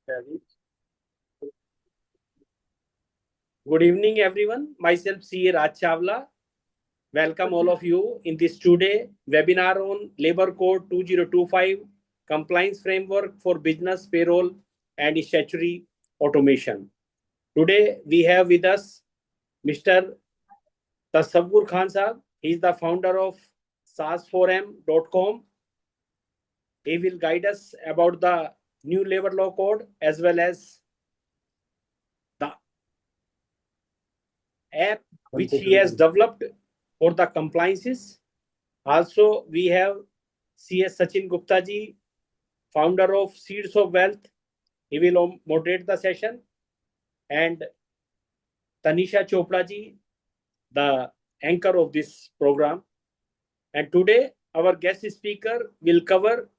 Good evening, everyone. Myself, CA Raj Chawla. Welcome all of you in this today webinar on Labor Code 2025 Compliance Framework for Business Payroll and Statutory Automation. Today, we have with us Mr. Tasavvur Khan Sahab. He is the founder of SAS4M.com. He will guide us about the new labor law code as well as the app which he has developed for the compliances. Also, we have CS Sachin Gupta ji, founder of Seeds of Wealth. He will moderate the session. And Tanisha Chopra ji, the anchor of this program. And today, our guest speaker will cover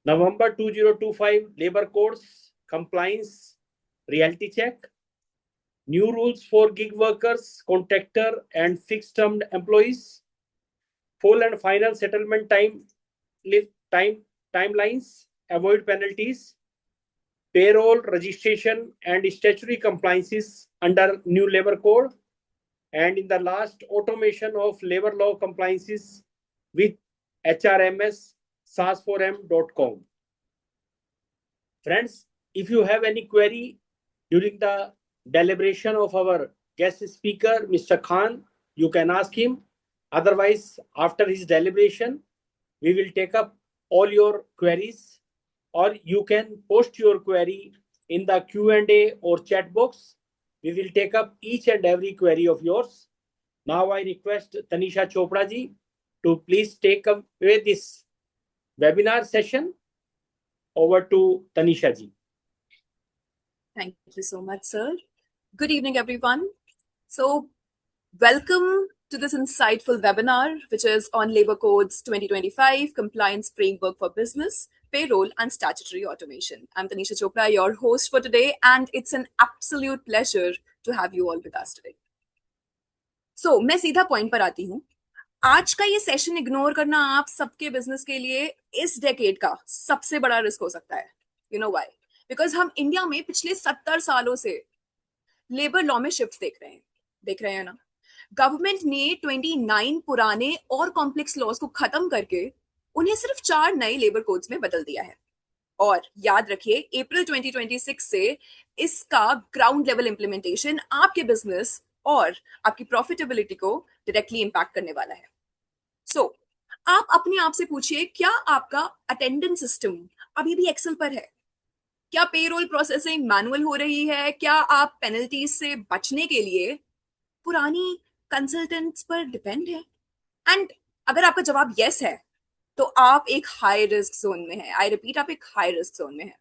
November 2025 Labor Codes Compliance Reality Check, new rules for gig workers, contractor, and fixed-term employees, full and final settlement timelines, avoid penalties, payroll registration and statutory compliances under new labor code, and in the last, automation of labor law compliances with HRMS SAS4M.com. Friends, if you have any query during the deliberation of our guest speaker, Mr. Khan, you can ask him. Otherwise, after his deliberation, we will take up all your queries, or you can post your query in the Q&A or chat box. We will take up each and every query of yours. Now I request Tanisha Chopra ji to please take away this webinar session. Over to Tanisha ji. Thank you so much, sir. Good evening, everyone. So, welcome to this insightful webinar, which is on Labor Codes 2025 Compliance Framework for Business, Payroll, and Statutory Automation. I'm Tanisha Chopra, your host for today, and it's an absolute pleasure to have you all with us today. So, मैं सीधा point पर आती हूँ. आज का ये session ignore करना आप सबके बिजनेस के लिए इस डेकेड का सबसे बड़ा रिस्क हो सकता है. You know why? बिकॉज हम इंडिया में पिछले 70 सालों से लेबर लॉ में शिफ्ट देख रहे हैं ना. गवर्नमेंट ने 29 पुराने और कॉम्प्लेक्स लॉज को खत्म करके उन्हें सिर्फ 4 नए लेबर कोड्स में बदल दिया है. और याद रखिए, अप्रैल 2026 से इसका ग्राउंड लेवल इंप्लीमेंटेशन आपके बिजनेस और आपकी प्रॉफिटेबिलिटी को डायरेक्टली इंपैक्ट करने वाला है. सो आप अपने आप से पूछिए, क्या आपका अटेंडेंस सिस्टम अभी भी एक्सेल पर है? क्या पेरोल प्रोसेसिंग मैनुअल हो रही है? क्या आप पेनल्टीज से बचने के लिए पुरानी कंसल्टेंट्स पर डिपेंड है? एंड अगर आपका जवाब यस है, तो आप एक हाई रिस्क जोन में है. आई रिपीट, आप एक हाई रिस्क जोन में है.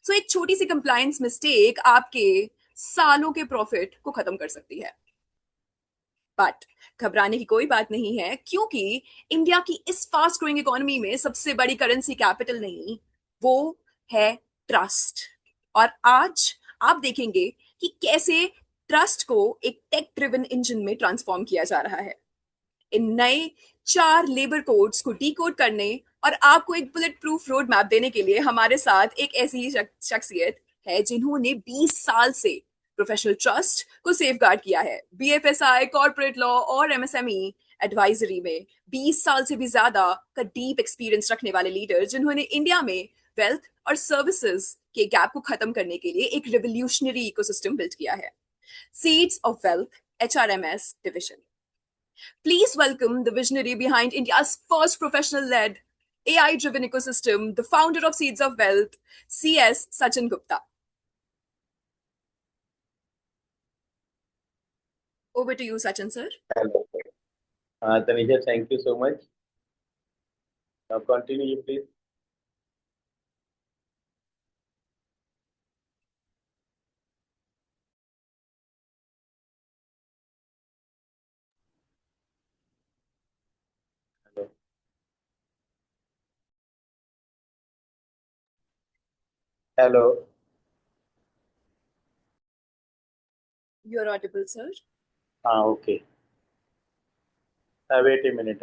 सो एक छोटी सी कंप्लायंस मिस्टेक आपके सालों के प्रॉफिट को खत्म कर सकती है. बट घबराने की कोई बात नहीं है, क्योंकि इंडिया की इस फास्ट ग्रोइंग इकोनॉमी में सबसे बड़ी करेंसी कैपिटल नहीं, वो है ट्रस्ट. और आज आप देखेंगे कि कैसे ट्रस्ट को एक टेक ड्रिवन इंजन में ट्रांसफॉर्म किया जा रहा है. इन नए 4 लेबर कोड्स को डीकोड करने और आपको एक बुलेट प्रूफ रोड मैप देने के लिए हमारे साथ एक ऐसी शख्सियत है जिन्होंने 20 साल से प्रोफेशनल ट्रस्ट को सेफगार्ड किया है. बीएफएसआई, कॉर्पोरेट लॉ और एमएसएमई एडवाइजरी में 20 साल से भी ज्यादा का डीप एक्सपीरियंस रखने वाले लीडर, जिन्होंने इंडिया में वेल्थ और सर्विसेज के गैप को खत्म करने के लिए एक रिवोल्यूशनरी इकोसिस्टम बिल्ड किया है. Seeds of wealth HRMS division. Please welcome the visionary behind India's first professional-led AI-driven ecosystem, the founder of Seeds of Wealth, CS Sachin Gupta. Over to you, Sachin, sir. Hello. Tanisha, thank you so much. Now continue, please. Hello. Hello. You're audible, sir. Okay. Wait a minute.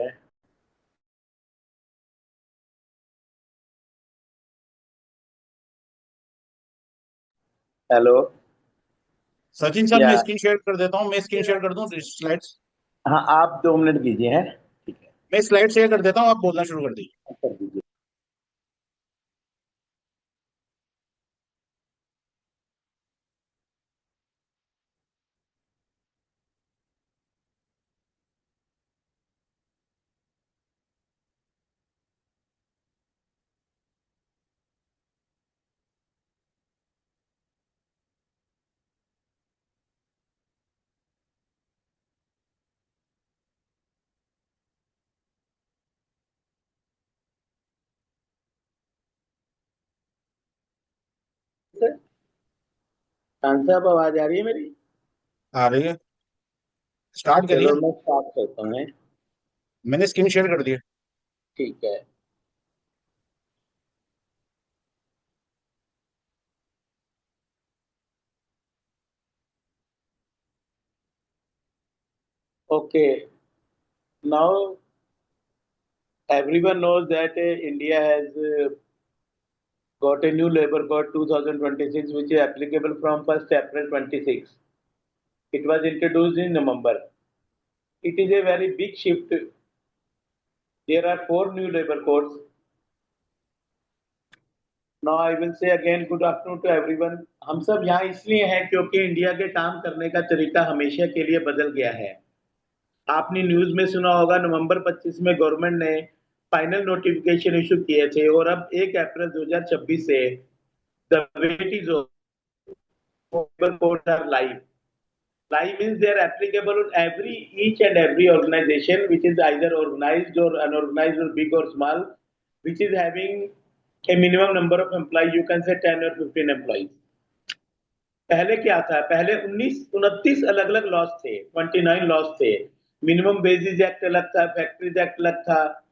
Hello. Sachin sir, मैं या screen share कर देता हूँ। मैं screen share कर दूँ slides? हाँ, आप 2 मिनट दीजिए। हैं, ठीक है, मैं स्लाइड शेयर कर देता हूँ, आप बोलना शुरू कर दीजिए। कर दीजिए। खान साहब, आवाज आ रही है मेरी? आ रही है, स्टार्ट करिए। चलो मैं स्टार्ट करता हूँ। हैं? मैंने स्क्रीन शेयर कर दिया। ठीक है। Okay, now everyone knows that India has got a new labor code 2026 which is applicable from 1st April 26. It was introduced in November. It is a very big shift. There are 4 new labor codes. Now I will say again good afternoon to everyone. हम सब यहाँ इसलिए हैं क्योंकि India के काम करने का तरीका हमेशा के लिए बदल गया है। आपने न्यूज में सुना होगा, नवंबर 25 में गवर्नमेंट ने फाइनल नोटिफिकेशन इशू किए थे और अब 1 अप्रैल 2026 से the wait is over, codes are live. Live means they are applicable on each and every organization which is either organized or unorganized or big or small, which is having a minimum number of employees. You can say 10 or 15 employees. पहले क्या था? पहले 29 अलग अलग laws थे, 29 laws थे। Minimum wages act अलग था, फैक्ट्रीज एक्ट अलग था,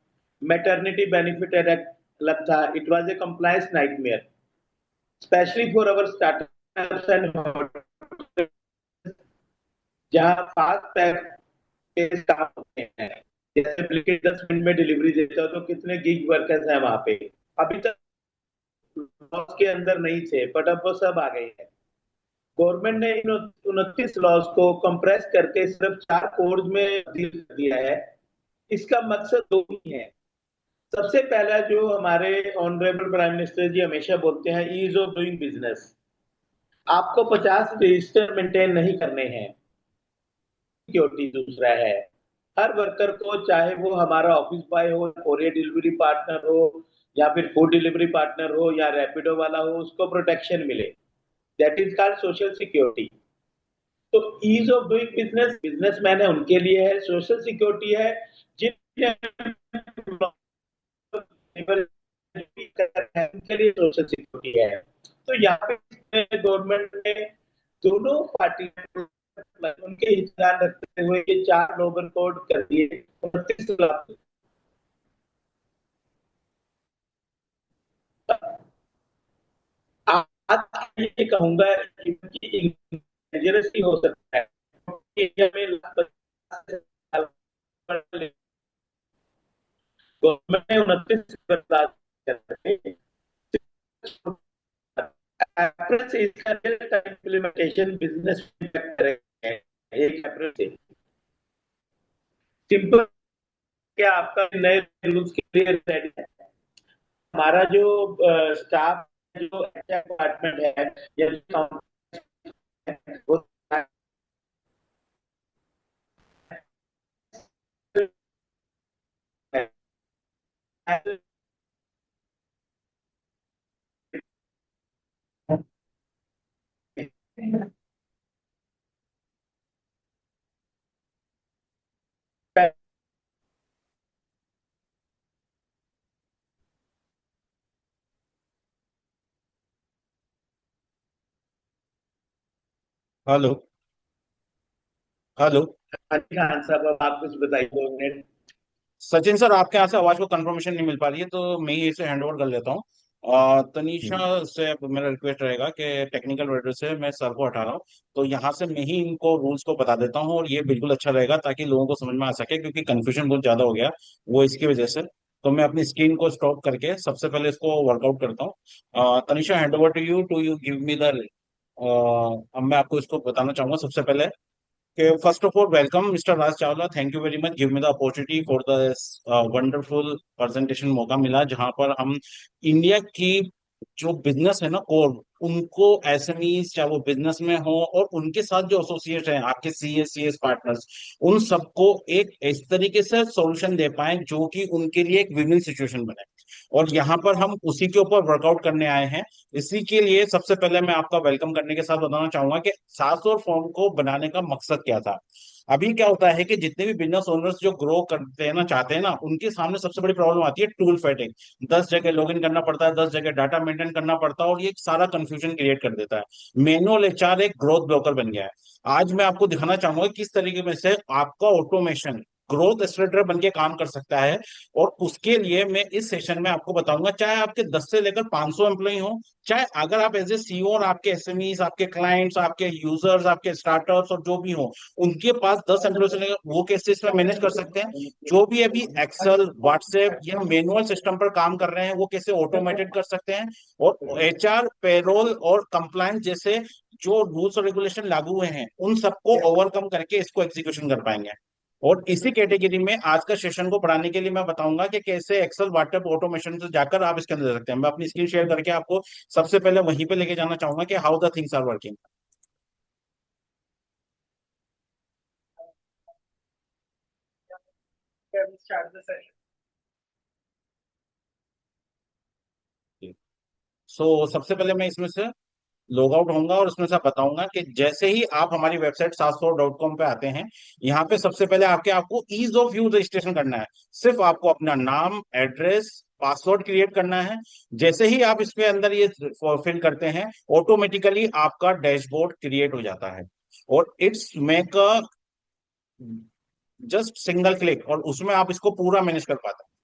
मैटरनिटी बेनिफिट एक्ट अलग था। It was a compliance nightmare, specially for our startups and जहाँ फास्ट पे स्टाफ होते हैं। जैसे एप्लीकेशन 10 मिनट में डिलीवरी देता हो तो कितने गिग वर्कर्स हैं वहां पे। अभी तक लॉस के अंदर नहीं थे, बट अब वो सब आ गए हैं। गवर्नमेंट ने इन 29 लॉज को कंप्रेस करके सिर्फ 4 कोड में कर दिया है। इसका मकसद दो ही है। सबसे पहला जो हमारे ऑनरेबल प्राइम मिनिस्टर जी हमेशा बोलते हैं, ईज ऑफ डूइंग बिजनेस। आपको 50 रजिस्टर मेंटेन नहीं करने हैं। सिक्योरिटी दूसरा है, हर वर्कर को, चाहे वो हमारा ऑफिस बॉय हो, कोरियर डिलीवरी पार्टनर हो, या फिर फूड डिलीवरी पार्टनर हो, या रैपिडो वाला हो, उसको प्रोटेक्शन मिले। That is called social security. तो ease of doing business businessman है उनके लिए है, सोशल सिक्योरिटी है जिन उनके लिए सोशल सिक्योरिटी है। तो यहाँ पे गवर्नमेंट ने दोनों पार्टी उनके हित ध्यान रखते हुए ये 4 नोबल कोड कर दिए। 29 लाख आज ये कहूंगा कि डेंजरसली हो सकता है, इंडिया में गवर्नमेंट ने 29 अप्रैल से इसका रियल टाइम इम्प्लीमेंटेशन बिजनेस में करेंगे। 1 अप्रैल से सिंपल, क्या आपका नए रूल्स के लिए रेडी है? हमारा जो स्टाफ, जो डिपार्टमेंट है या वो हेलो हेलो। खान साहब, आप कुछ बताइए 2 मिनट। सचिन सर, आपके यहाँ से आवाज को कंफर्मेशन नहीं मिल पा रही है, तो मैं ही इसे हैंड ओवर कर लेता हूँ। तनीषा से अब मेरा रिक्वेस्ट रहेगा कि टेक्निकल वजह से मैं सर को हटा रहा हूँ, तो यहाँ से मैं ही इनको रूल्स को बता देता हूँ, और ये बिल्कुल अच्छा रहेगा ताकि लोगों को समझ में आ सके, क्योंकि कंफ्यूजन बहुत ज्यादा हो गया वो इसकी वजह से। तो मैं अपनी स्क्रीन को स्टॉप करके सबसे पहले इसको वर्कआउट करता हूँ। Tanisha, hand over to you give me the अब मैं आपको इसको बताना चाहूंगा सबसे पहले कि first of all welcome mister Raj Chawla, thank you very much give me the opportunity for the wonderful presentation मौका मिला जहां पर हम इंडिया की जो बिजनेस है ना कोर, उनको एसएमईज चाहे वो बिजनेस में हो और उनके साथ जो एसोसिएट हैं आपके सीएस पार्टनर्स, उन सबको एक इस तरीके से सॉल्यूशन दे पाए जो कि उनके लिए एक विन विन सिचुएशन बने। और यहाँ पर हम उसी के ऊपर वर्कआउट करने आए हैं। इसी के लिए सबसे पहले मैं आपका वेलकम करने के साथ बताना चाहूंगा कि 700 फॉर्म को बनाने का मकसद क्या था। अभी क्या होता है कि जितने भी बिजनेस ओनर्स जो ग्रो करते हैं ना, चाहते हैं ना, उनके सामने सबसे बड़ी प्रॉब्लम आती है टूल फैटिंग। 10 जगह लॉगिन करना पड़ता है, 10 जगह डाटा मेंटेन करना पड़ता है और ये सारा कंफ्यूजन क्रिएट कर देता है। मैनुअल एचआर एक ग्रोथ ब्लॉकर बन गया है। आज मैं आपको दिखाना चाहूंगा किस तरीके में से आपका ऑटोमेशन ग्रोथ एक्सेलरेटर बन के काम कर सकता है। और उसके लिए मैं इस सेशन में आपको बताऊंगा, चाहे आपके 10 से लेकर 500 एम्प्लॉय हो, चाहे अगर आप एज ए सीईओ और आपके एसएमईज, आपके क्लाइंट्स, आपके यूजर्स, आपके स्टार्टअप्स और जो भी हो, उनके पास 10 एम्प्लॉय से लेकर वो कैसे इसमें मैनेज कर सकते हैं। जो भी अभी एक्सेल, व्हाट्सएप या मैनुअल सिस्टम पर काम कर रहे हैं वो कैसे ऑटोमेटेड कर सकते हैं। और एचआर, पेरोल और कंप्लायंस जैसे जो रूल्स और रेगुलेशन लागू हुए हैं उन सबको ओवरकम करके इसको एग्जीक्यूशन कर पाएंगे। और इसी कैटेगरी में आज का सेशन को पढ़ाने के लिए मैं बताऊंगा कि कैसे एक्सेल व्हाट्सएप ऑटोमेशन से जाकर आप इसके अंदर दे सकते हैं। मैं अपनी स्क्रीन शेयर करके आपको सबसे पहले वहीं पे लेके जाना चाहूंगा कि how the things are working. सबसे पहले मैं इसमें से लॉग आउट होऊंगा और उसमें से बताऊंगा कि जैसे ही आप हमारी वेबसाइट 700.com पे आते हैं, यहाँ पे सबसे पहले आपको ईज ऑफ यूज रजिस्ट्रेशन करना है। सिर्फ आपको अपना नाम, एड्रेस, पासवर्ड क्रिएट करना है। जैसे ही आप इसके अंदर ये फिल करते हैं, ऑटोमेटिकली आपका डैशबोर्ड क्रिएट हो जाता है। और it's make a just single click और उसमें आप इसको पूरा मैनेज कर पाते हैं।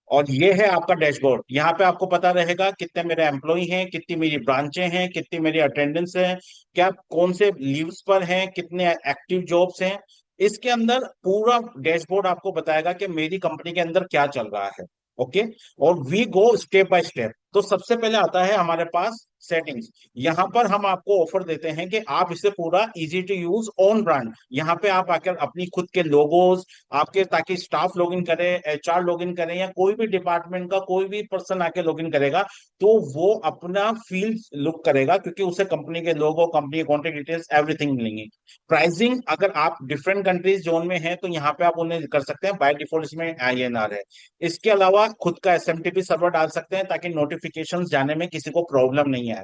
और ये है आपका डैशबोर्ड। यहाँ पे आपको पता रहेगा कितने मेरे एम्प्लॉय हैं, कितनी मेरी ब्रांचें हैं, कितनी मेरी अटेंडेंस है, क्या कौन से लीव्स पर हैं, कितने एक्टिव जॉब्स हैं। इसके अंदर पूरा डैशबोर्ड आपको बताएगा कि मेरी कंपनी के अंदर क्या चल रहा है। ओके। और we go step by step. तो सबसे पहले आता है हमारे पास सेटिंग्स। यहाँ पर हम आपको ऑफर देते हैं कि आप इसे पूरा easy to use on brand, यहाँ पे आप आकर अपनी खुद के लोगोज आपके, ताकि स्टाफ लॉगिन करे, एचआर लॉगिन करे या कोई भी डिपार्टमेंट का कोई भी पर्सन आके लॉगिन करेगा तो वो अपना फील्ड लुक करेगा, क्योंकि उसे कंपनी के लोगो, कंपनी के कॉन्टेक्ट डिटेल्स, एवरीथिंग मिलेंगे। प्राइसिंग अगर आप डिफरेंट कंट्रीज जोन में हैं तो यहाँ पे आप उन्हें कर सकते हैं, बाय डिफॉल्ट इसमें आईएनआर है। इसके अलावा खुद का एसएमटीपी सर्वर डाल सकते हैं ताकि नोटिफिकेशंस जाने में किसी को प्रॉब्लम नहीं आए।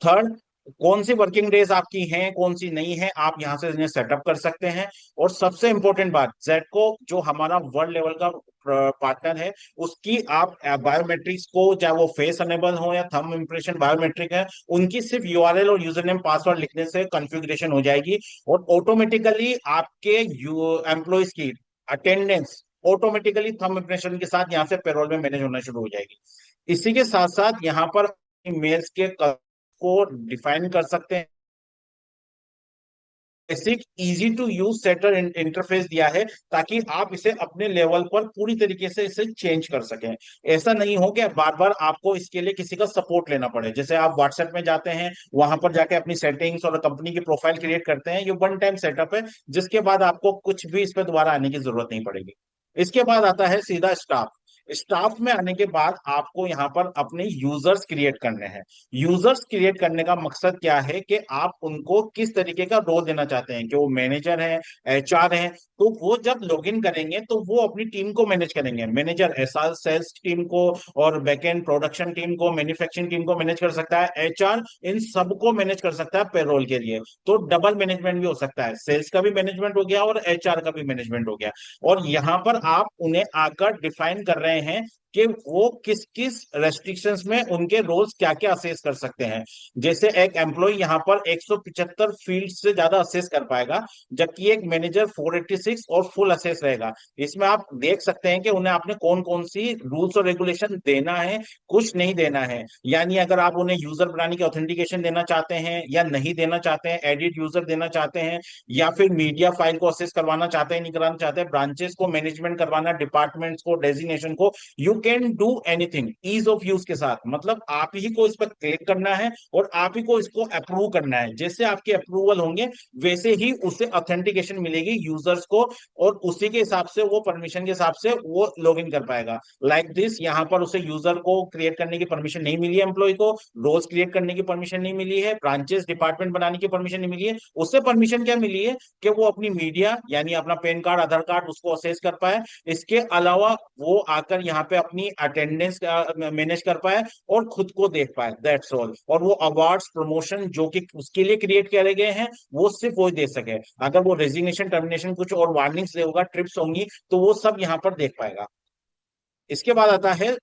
थर्ड, कौन सी वर्किंग डेज आपकी हैं, कौन सी नहीं है, आप यहां से इन्हें सेटअप कर सकते हैं। और सबसे इंपॉर्टेंट बात, जेडको जो हमारा वर्ल्ड लेवल का पार्टनर है, उसकी आप बायोमेट्रिक्स को, चाहे वो फेस अनेबल हो या थंब इंप्रेशन बायोमेट्रिक है, उनकी सिर्फ यूआरएल और यूजर नेम पासवर्ड लिखने से कॉन्फ़िगरेशन हो जाएगी और ऑटोमेटिकली आपके एम्प्लॉयज की अटेंडेंस ऑटोमेटिकली थंब इंप्रेशन के साथ यहाँ से पेरोल में मैनेज होना शुरू हो जाएगी। इसी के साथ साथ यहाँ पर मेल्स के को डिफाइन कर सकते हैं। Basic easy to use setter interface दिया है ताकि आप इसे अपने लेवल पर पूरी तरीके से इसे चेंज कर सकें। ऐसा नहीं हो कि बार बार आपको इसके लिए किसी का सपोर्ट लेना पड़े। जैसे आप व्हाट्सएप में जाते हैं, वहां पर जाके अपनी सेटिंग्स और कंपनी की प्रोफाइल क्रिएट करते हैं, ये वन टाइम सेटअप है जिसके बाद आपको कुछ भी इस पर दोबारा आने की जरूरत नहीं पड़ेगी। इसके बाद आता है सीधा स्टाफ। स्टाफ में आने के बाद आपको यहाँ पर अपने यूजर्स क्रिएट करने हैं। यूजर्स क्रिएट करने का मकसद क्या है कि आप उनको किस तरीके का रोल देना चाहते हैं, कि वो मैनेजर है, एचआर है, तो वो जब लॉगिन करेंगे तो वो अपनी टीम को मैनेज करेंगे। मैनेजर ऐसा सेल्स टीम को और बैकएंड प्रोडक्शन टीम को, मैन्युफैक्चरिंग टीम को मैनेज कर सकता है, एचआर इन सबको मैनेज कर सकता है पेरोल के लिए। तो डबल मैनेजमेंट भी हो सकता है, सेल्स का भी मैनेजमेंट हो गया और एचआर का भी मैनेजमेंट हो गया। और यहाँ पर आप उन्हें आकर डिफाइन कर रहे हैं कि वो किस किस रेस्ट्रिक्शंस में उनके रोल्स क्या क्या असेस कर सकते हैं। जैसे एक एम्प्लॉय यहाँ पर 175 फील्ड से ज्यादा असेस कर पाएगा, जबकि एक मैनेजर 486 और फुल असेस रहेगा। इसमें आप देख सकते हैं कि उन्हें आपने कौन कौन सी रूल्स और रेगुलेशन देना है, कुछ नहीं देना है। यानी अगर आप उन्हें यूजर बनाने की ऑथेंटिकेशन देना चाहते हैं या नहीं देना चाहते हैं, एडिट यूजर देना चाहते हैं, या फिर मीडिया फाइल को असेस करवाना चाहते हैं, नहीं कराना चाहते, ब्रांचेस को मैनेजमेंट करवाना, डिपार्टमेंट्स को, डेजिग्नेशन को, you can do anything ease of use के साथ, मतलब आप ही को इस पर क्लिक करना है और आप ही को इसको अप्रूव करना है। जैसे आपके अप्रूवल होंगे वैसे ही उसे ऑथेंटिकेशन मिलेगी यूजर्स को, और उसी के हिसाब से वो परमिशन के हिसाब से वो लॉग इन कर पाएगा। लाइक दिस, यहाँ पर उसे यूजर को क्रिएट करने की परमिशन नहीं मिली है, एम्प्लॉय को रोल्स क्रिएट करने की परमिशन नहीं मिली है, ब्रांचेस डिपार्टमेंट बनाने की परमिशन नहीं मिली है। उससे परमिशन क्या मिली है कि वो अपनी मीडिया यानी अपना पैन कार्ड, आधार कार्ड उसको असेस कर पाए। इसके अलावा वो आकर यहाँ पे अपनी अटेंडेंस मैनेज कर पाए और खुद को देख पाए, दैट्स ऑल। और वो अवार्ड्स प्रमोशन जो कि उसके लिए क्रिएट करे गए हैं वो सिर्फ वो दे सके। अगर वो रेजिग्नेशन, टर्मिनेशन कुछ और वार्निंग्स देगा, ट्रिप्स होंगी, तो वो सब यहाँ पर देख पाएगा। इसके बाद आता है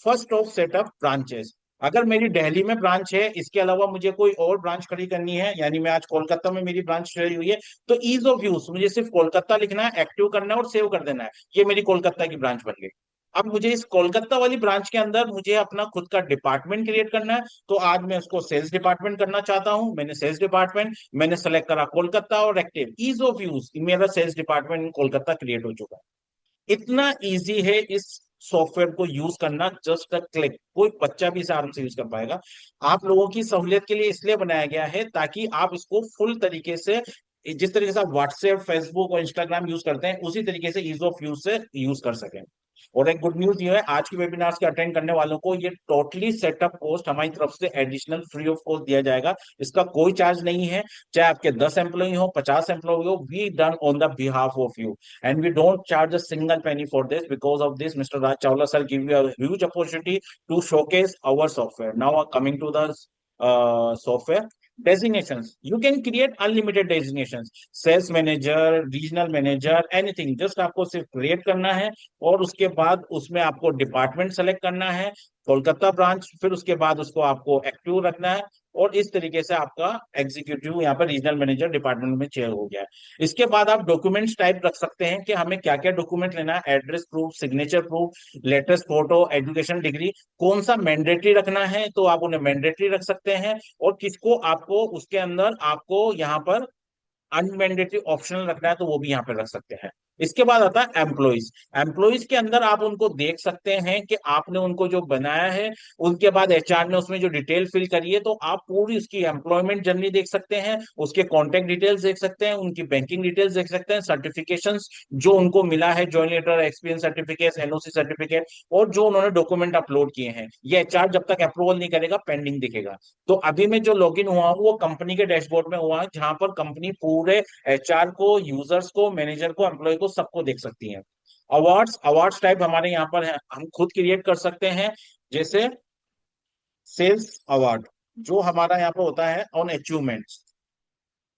फर्स्ट ऑफ सेटअप ब्रांचेस। अगर मेरी दिल्ली में ब्रांच है, इसके अलावा मुझे कोई और ब्रांच खड़ी करनी है, यानी मैं आज कोलकाता में मेरी ब्रांच खड़ी हुई है, तो ईज ऑफ यूज मुझे सिर्फ कोलकाता लिखना है, एक्टिव करना है और सेव कर देना है। ये मेरी कोलकाता की ब्रांच बन गई। अब मुझे इस कोलकाता वाली ब्रांच के अंदर मुझे अपना खुद का डिपार्टमेंट क्रिएट करना है। तो आज मैं उसको सेल्स डिपार्टमेंट करना चाहता हूं। मैंने सेल्स डिपार्टमेंट मैंने सेलेक्ट करा कोलकाता और एक्टिव, ईज ऑफ यूज मेरा सेल्स डिपार्टमेंट कोलकाता क्रिएट हो चुका है। इतना इजी है इस सॉफ्टवेयर को यूज करना, जस्ट अ क्लिक। कोई बच्चा भी इसे आराम से यूज कर पाएगा। आप लोगों की सहूलियत के लिए इसलिए बनाया गया है ताकि आप इसको फुल तरीके से, जिस तरीके से आप व्हाट्सएप, फेसबुक और इंस्टाग्राम यूज करते हैं, उसी तरीके से ईज ऑफ यूज से यूज कर सकें। और एक गुड न्यूज ये है, आज के वेबिनार्स के अटेंड करने वालों को ये टोटली सेटअप कॉस्ट हमारी तरफ से एडिशनल फ्री ऑफ कॉस्ट दिया जाएगा। इसका कोई चार्ज नहीं है, चाहे आपके 10 एम्प्लॉय हो, 50 एम्प्लॉय हो, we done on the behalf of you and we don't charge a single penny for this. Because of this mister Raj Chawla sir give you a huge opportunity to showcase our software. Now coming to the software designations, you can create unlimited designations, sales manager, regional manager, anything, just आपको सिर्फ create करना है और उसके बाद उसमें आपको department select करना है, कोलकाता ब्रांच, फिर उसके बाद उसको आपको एक्टिव रखना है और इस तरीके से आपका एग्जीक्यूटिव यहाँ पर रीजनल मैनेजर डिपार्टमेंट में चेयर हो गया है। इसके बाद आप डॉक्यूमेंट्स टाइप रख सकते हैं कि हमें क्या क्या डॉक्यूमेंट लेना है, address proof, signature proof, latest photo, education degree, कौन सा मैंडेटरी रखना है तो आप उन्हें मैंडेटरी रख सकते हैं, और किसको आपको उसके अंदर आपको यहाँ पर अनमैंडेटरी ऑप्शनल रखना है तो वो भी यहाँ पे रख सकते हैं। इसके बाद आता है एम्प्लॉइज। एम्प्लॉइज के अंदर आप उनको देख सकते हैं कि आपने उनको जो बनाया है, उनके बाद एचआर ने उसमें जो डिटेल फिल करी है, तो आप पूरी उसकी एम्प्लॉयमेंट जर्नी देख सकते हैं, उसके कॉन्टेक्ट डिटेल्स देख सकते हैं, उनकी बैंकिंग डिटेल्स देख सकते हैं, सर्टिफिकेशंस जो उनको मिला है, join letter, experience certificate, NOC certificate, और जो उन्होंने डॉक्यूमेंट अपलोड किए हैं। ये एचआर जब तक अप्रूवल नहीं करेगा पेंडिंग दिखेगा। तो अभी मैं जो लॉगिन हुआ हूँ वो कंपनी के डैशबोर्ड में हुआ है, जहां पर कंपनी पूरे एचआर को, यूजर्स को, मैनेजर को, एम्प्लॉय को, सबको देख सकती हैं। अवार्ड्स टाइप हमारे यहाँ पर है, हम खुद क्रिएट कर सकते हैं। जैसे सेल्स अवार्ड जो हमारा यहाँ पर होता है ऑन अचीवमेंट्स,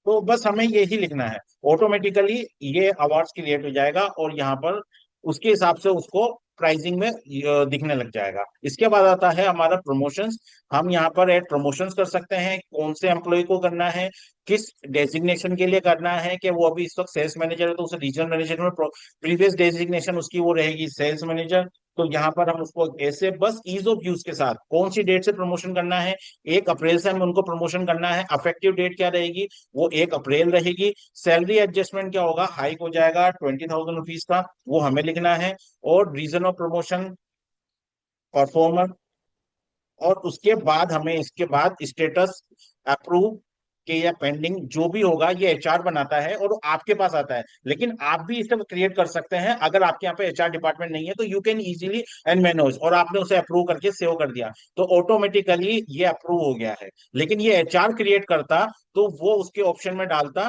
तो बस हमें यही लिखना है, ऑटोमेटिकली ये अवार्ड्स क्रिएट हो जाएगा और यहाँ पर उसके हिसाब से उसको प्राइसिंग में दिखने लग जाएगा। इसके बाद आता है हमारा प्रमोशंस। हम यहाँ पर ऐड प्रमोशंस कर सकते हैं, कौन से एम्प्लॉय को करना है, किस डेजिग्नेशन के लिए करना है, कि वो अभी इस वक्त सेल्स मैनेजर है तो उसे रीजनल मैनेजर में, प्रीवियस डेजिग्नेशन उसकी वो रहेगी सेल्स मैनेजर। तो यहाँ पर हम उसको ऐसे बस ईज ऑफ यूज के साथ कौन सी डेट से प्रमोशन करना है, 1 अप्रैल से हमें उनको प्रमोशन करना है, अफेक्टिव डेट क्या रहेगी, वो 1 अप्रैल रहेगी। सैलरी एडजस्टमेंट क्या होगा, हाइक हो जाएगा 20,000 रुपीज का, वो हमें लिखना है। और रीजन ऑफ प्रमोशन, परफॉर्मर, और उसके बाद हमें इसके बाद स्टेटस अप्रूव के या पेंडिंग जो भी होगा ये एचआर बनाता है और आपके पास आता है। लेकिन आप भी इसे क्रिएट कर सकते हैं, अगर आपके यहाँ पे एचआर डिपार्टमेंट नहीं है तो you can easily and manage, और आपने उसे अप्रूव करके सेव कर दिया तो ऑटोमेटिकली ये अप्रूव हो गया है। लेकिन ये एचआर क्रिएट करता तो वो उसके ऑप्शन में डालता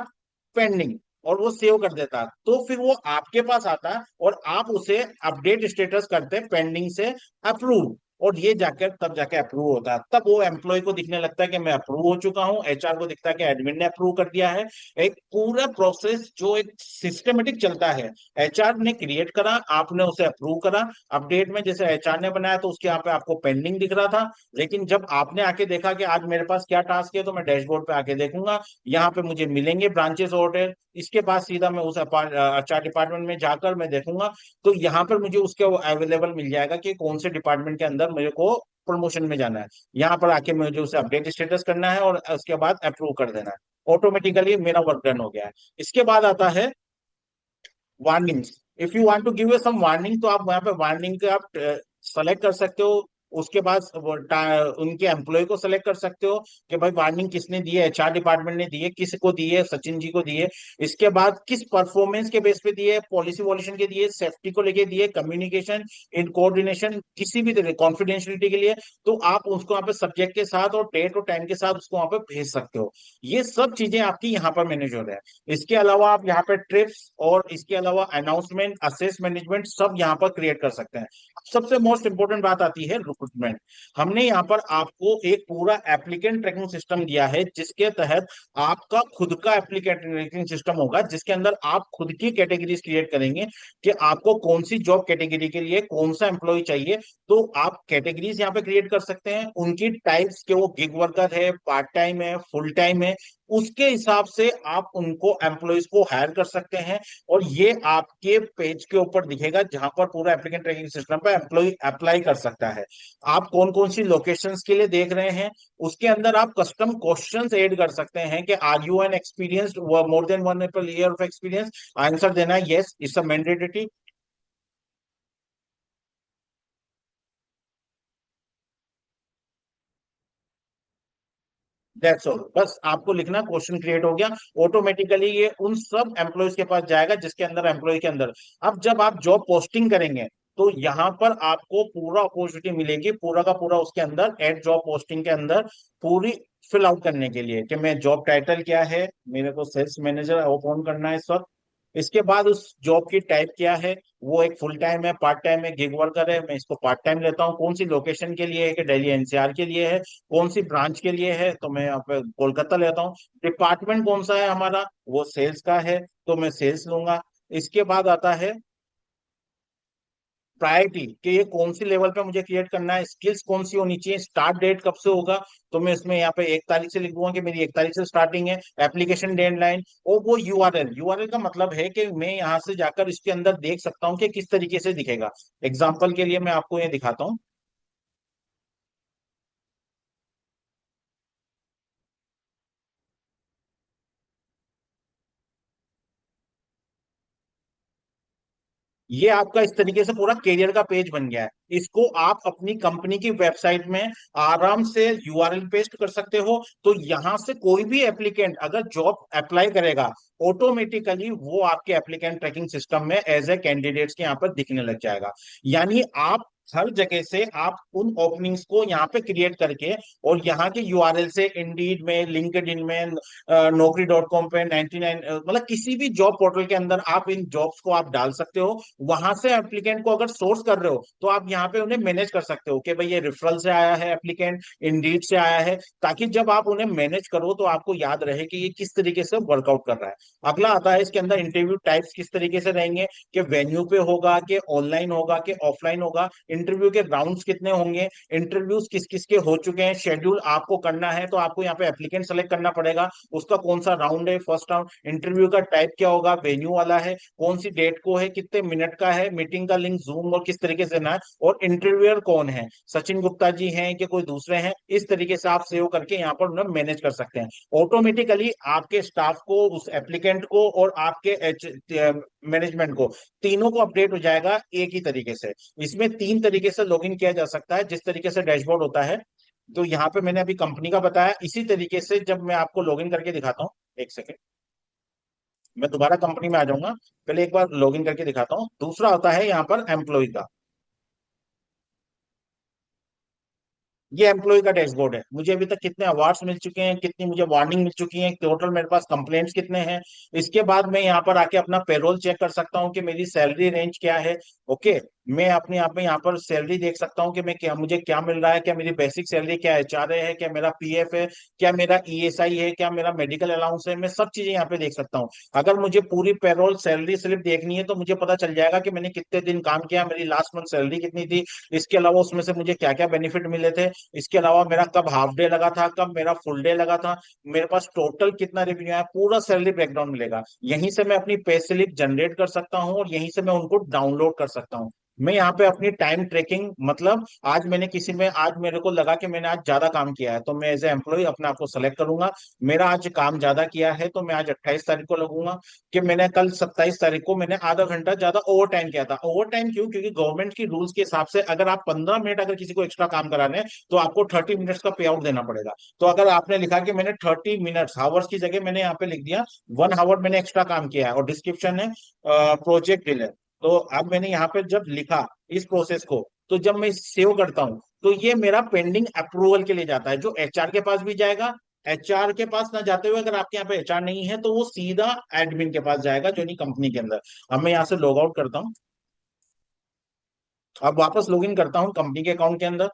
पेंडिंग और वो सेव कर देता, तो फिर वो आपके पास आता और आप उसे अपडेट स्टेटस करते पेंडिंग से अप्रूव, और ये जाकर तब जाके अप्रूव होता है। तब वो एम्प्लॉय को दिखने लगता है कि मैं अप्रूव हो चुका हूँ, एचआर को दिखता है कि एडमिन ने अप्रूव कर दिया है। एक पूरा प्रोसेस जो एक सिस्टमेटिक चलता है, एचआर ने क्रिएट करा, आपने उसे अप्रूव करा, अपडेट में जैसे एचआर ने बनाया तो उसके यहाँ पे आपको पेंडिंग दिख रहा था। लेकिन जब आपने आके देखा कि आज मेरे पास क्या टास्क है, तो मैं डैशबोर्ड पे आके देखूंगा, यहाँ पे मुझे मिलेंगे ब्रांचेस ऑर्डर, इसके बाद सीधा मैं उस एचआर डिपार्टमेंट में जाकर मैं देखूंगा, तो यहाँ पर मुझे उसके अवेलेबल मिल जाएगा कि कौन से डिपार्टमेंट के अंदर मेरे को प्रमोशन में जाना है। यहाँ पर आके मुझे उसे अपडेट स्टेटस करना है और उसके बाद अप्रूव कर देना है। ऑटोमेटिकली मेरा वर्क डन हो गया है। इसके बाद आता है warnings. If you want to give some warning, तो आप यहाँ पे वार्निंग का आप सेलेक्ट कर सकते हो। उसके बाद उनके एम्प्लॉय को सेलेक्ट कर सकते हो कि भाई वार्निंग किसने दी है, एचआर डिपार्टमेंट ने दी है, किसको दी है, सचिन जी को दी है। इसके बाद किस परफॉर्मेंस के बेस पे दी है, पॉलिसी वॉल्यूशन के दिए, सेफ्टी को लेके दिए, कम्युनिकेशन इन कोऑर्डिनेशन किसी भी तरह कॉन्फिडेंशियलिटी के लिए, तो आप उसको वहाँ पे सब्जेक्ट के साथ और डेट और टाइम के साथ उसको वहाँ पे भेज सकते हो। ये सब चीजें आपकी यहाँ पर मैनेज हो रहा है। इसके अलावा आप यहाँ पे ट्रिप्स और इसके अलावा अनाउंसमेंट, असेस मैनेजमेंट सब यहाँ पर क्रिएट कर सकते हैं। सबसे मोस्ट इंपोर्टेंट बात आती है रिक्रूटमेंट। हमने यहाँ पर आपको एक पूरा एप्लीकेंट ट्रैकिंग सिस्टम दिया है, जिसके तहत आपका खुद का एप्लीकेंट ट्रैकिंग सिस्टम होगा, जिसके अंदर आप खुद की कैटेगरीज क्रिएट करेंगे कि आपको कौन सी जॉब कैटेगरी के लिए कौन सा एम्प्लॉय चाहिए। तो आप कैटेगरीज यहाँ पे क्रिएट कर सकते हैं, उनकी टाइप्स के, वो गिग वर्कर है, पार्ट टाइम है, फुल टाइम है, उसके हिसाब से आप उनको एम्प्लॉयज को हायर कर सकते हैं। और ये आपके पेज के ऊपर दिखेगा जहां पर पूरा एप्लीकेंट ट्रैकिंग सिस्टम पर एम्प्लॉय अप्लाई कर सकता है। आप कौन कौन सी लोकेशंस के लिए देख रहे हैं, उसके अंदर आप कस्टम क्वेश्चंस ऐड कर सकते हैं कि are you an experienced, more than 1 year of experience. Answer देना है yes, it's a mandatory. That's all, बस आपको लिखना क्वेश्चन क्रिएट हो गया, ऑटोमेटिकली ये उन सब एम्प्लॉयज के पास जाएगा जिसके अंदर एम्प्लॉय के अंदर। अब जब आप जॉब पोस्टिंग करेंगे तो यहाँ पर आपको पूरा अपॉर्चुनिटी मिलेगी, पूरा का पूरा उसके अंदर एड जॉब पोस्टिंग के अंदर पूरी फिल आउट करने के लिए कि मैं जॉब टाइटल क्या है, मेरे को सेल्स मैनेजर ओपन करना है इस वक्त। इसके बाद उस जॉब की टाइप क्या है, वो एक फुल टाइम है, पार्ट टाइम है, गिग वर्कर है, मैं इसको पार्ट टाइम लेता हूँ। कौन सी लोकेशन के लिए है, कि दिल्ली एनसीआर के लिए है, कौन सी ब्रांच के लिए है, तो मैं यहाँ पे कोलकाता लेता हूँ। डिपार्टमेंट कौन सा है हमारा, वो सेल्स का है, तो मैं सेल्स लूंगा। इसके बाद आता है प्रायोरिटी कि ये कौन सी लेवल पे मुझे क्रिएट करना है, स्किल्स कौन सी होनी चाहिए, स्टार्ट डेट कब से होगा, तो मैं इसमें यहाँ पे 1 तारीख से लिख दूंगा कि मेरी 1 तारीख से स्टार्टिंग है। एप्लीकेशन डेडलाइन और वो यूआरएल, यूआरएल का मतलब है कि मैं यहाँ से जाकर इसके अंदर देख सकता हूँ कि किस तरीके से दिखेगा। एग्जाम्पल के लिए मैं आपको ये दिखाता हूँ। ये आपका इस तरीके से पूरा करियर का पेज बन गया है। इसको आप अपनी कंपनी की वेबसाइट में आराम से यूआरएल पेस्ट कर सकते हो। तो यहां से कोई भी एप्लीकेंट अगर जॉब अप्लाई करेगा, ऑटोमेटिकली वो आपके एप्लीकेंट ट्रैकिंग सिस्टम में एज ए कैंडिडेट्स के यहाँ पर दिखने लग जाएगा। यानी आप हर जगह से आप उन ओपनिंग्स को यहाँ पे क्रिएट करके और यहाँ के यूआरएल से इंडीड में, लिंक्डइन में, नौकरी.com पे 99, मतलब किसी भी जॉब पोर्टल के अंदर आप इन जॉब्स को आप डाल सकते हो। वहां से एप्लीकेंट को अगर सोर्स कर रहे हो तो आप यहाँ पे उन्हें मैनेज कर सकते हो कि भाई ये रेफरल से आया है एप्लीकेंट, इंडीड से आया है, ताकि जब आप उन्हें मैनेज करो तो आपको याद रहे कि ये किस तरीके से वर्कआउट कर रहा है। अगला आता है इसके अंदर इंटरव्यू टाइप्स किस तरीके से रहेंगे, कि वेन्यू पे होगा, कि ऑनलाइन होगा, कि ऑफलाइन होगा, इंटरव्यू के राउंड्स कितने होंगे, इंटरव्यूज किस किस के हो चुके हैं, शेड्यूल आपको करना है तो आपको यहाँ पे एप्लीकेंट सेलेक्ट करना पड़ेगा, उसका कौन सा राउंड है, फर्स्ट राउंड, इंटरव्यू का टाइप क्या होगा, वेन्यू वाला है, कौन सी डेट को है, कितने मिनट का है, मीटिंग का लिंक जूम और किस तरीके से ना है, और इंटरव्यूअर कौन है, सचिन गुप्ता जी हैं कि कोई दूसरे हैं। इस तरीके से आप सेव करके यहाँ पर उन्हें मैनेज कर सकते हैं। ऑटोमेटिकली आपके स्टाफ को, उस एप्लीकेंट को और आपके मैनेजमेंट को, तीनों को अपडेट हो जाएगा एक ही तरीके से। इसमें 3 तरीके से लॉगिन किया जा सकता है, जिस तरीके से डैशबोर्ड होता है। तो यहाँ पे मैंने अभी कंपनी का बताया, इसी तरीके से जब मैं आपको लॉगिन करके दिखाता हूँ, एक सेकेंड मैं दोबारा कंपनी में आ जाऊंगा, पहले एक बार लॉगिन करके दिखाता हूँ। दूसरा होता है यहाँ पर एम्प्लॉय का, ये एम्प्लॉय का डैशबोर्ड है। मुझे अभी तक कितने अवार्ड्स मिल चुके हैं, कितनी मुझे वार्निंग मिल चुकी है, टोटल मेरे पास कंप्लेंट्स कितने हैं। इसके बाद मैं यहाँ पर आके अपना पेरोल चेक कर सकता हूँ कि मेरी सैलरी रेंज क्या है। ओके, मैं अपने आप में यहाँ पर सैलरी देख सकता हूँ कि मैं क्या, मुझे क्या मिल रहा है, क्या मेरी बेसिक सैलरी, क्या एचआरए है, क्या मेरा पीएफ है, क्या मेरा ईएसआई है, क्या मेरा मेडिकल अलाउंस है, मैं सब चीजें यहाँ पे देख सकता हूँ। अगर मुझे पूरी पेरोल सैलरी स्लिप देखनी है तो मुझे पता चल जाएगा कि मैंने कितने दिन काम किया, मेरी लास्ट मंथ सैलरी कितनी थी, इसके अलावा उसमें से मुझे क्या क्या बेनिफिट मिले थे, इसके अलावा मेरा कब हाफ डे लगा था, कब मेरा फुल डे लगा था, मेरे पास टोटल कितना रेवेन्यू आया, पूरा सैलरी ब्रेकडाउन मिलेगा। यहीं से मैं अपनी पे स्लिप जनरेट कर सकता हूँ और यहीं से मैं उनको डाउनलोड कर सकता हूँ। मैं यहाँ पे अपनी टाइम ट्रैकिंग, मतलब आज मेरे को लगा कि मैंने आज ज्यादा काम किया है तो मैं एज ए एम्प्लॉय अपने आप को सेलेक्ट करूंगा। मेरा आज काम ज्यादा किया है तो मैं आज 28 तारीख को लगूंगा कि मैंने कल 27 तारीख को मैंने आधा घंटा ज्यादा ओवर टाइम किया था। ओवर टाइम क्यों? क्योंकि गवर्नमेंट की रूल्स के हिसाब से अगर आप 15 मिनट अगर किसी को एक्स्ट्रा काम करा रहे हैं तो आपको 30 मिनट्स का पे आउट देना पड़ेगा। तो अगर आपने लिखा कि मैंने 30 मिनट्स, हावर्स की जगह मैंने यहाँ पे लिख दिया 1 आवर मैंने एक्स्ट्रा काम किया है, और डिस्क्रिप्शन है प्रोजेक्ट डिले। तो अब मैंने यहाँ पे जब लिखा इस प्रोसेस को, तो जब मैं सेव करता हूँ तो ये मेरा पेंडिंग अप्रूवल के लिए जाता है, जो एचआर के पास भी जाएगा। एचआर के पास ना जाते हुए, अगर आपके यहाँ पे एचआर नहीं है तो वो सीधा एडमिन के पास जाएगा, जो नहीं कंपनी के अंदर। अब मैं यहाँ से लॉग आउट करता हूँ, अब वापस लॉग इन करता हूँ कंपनी के अकाउंट के अंदर।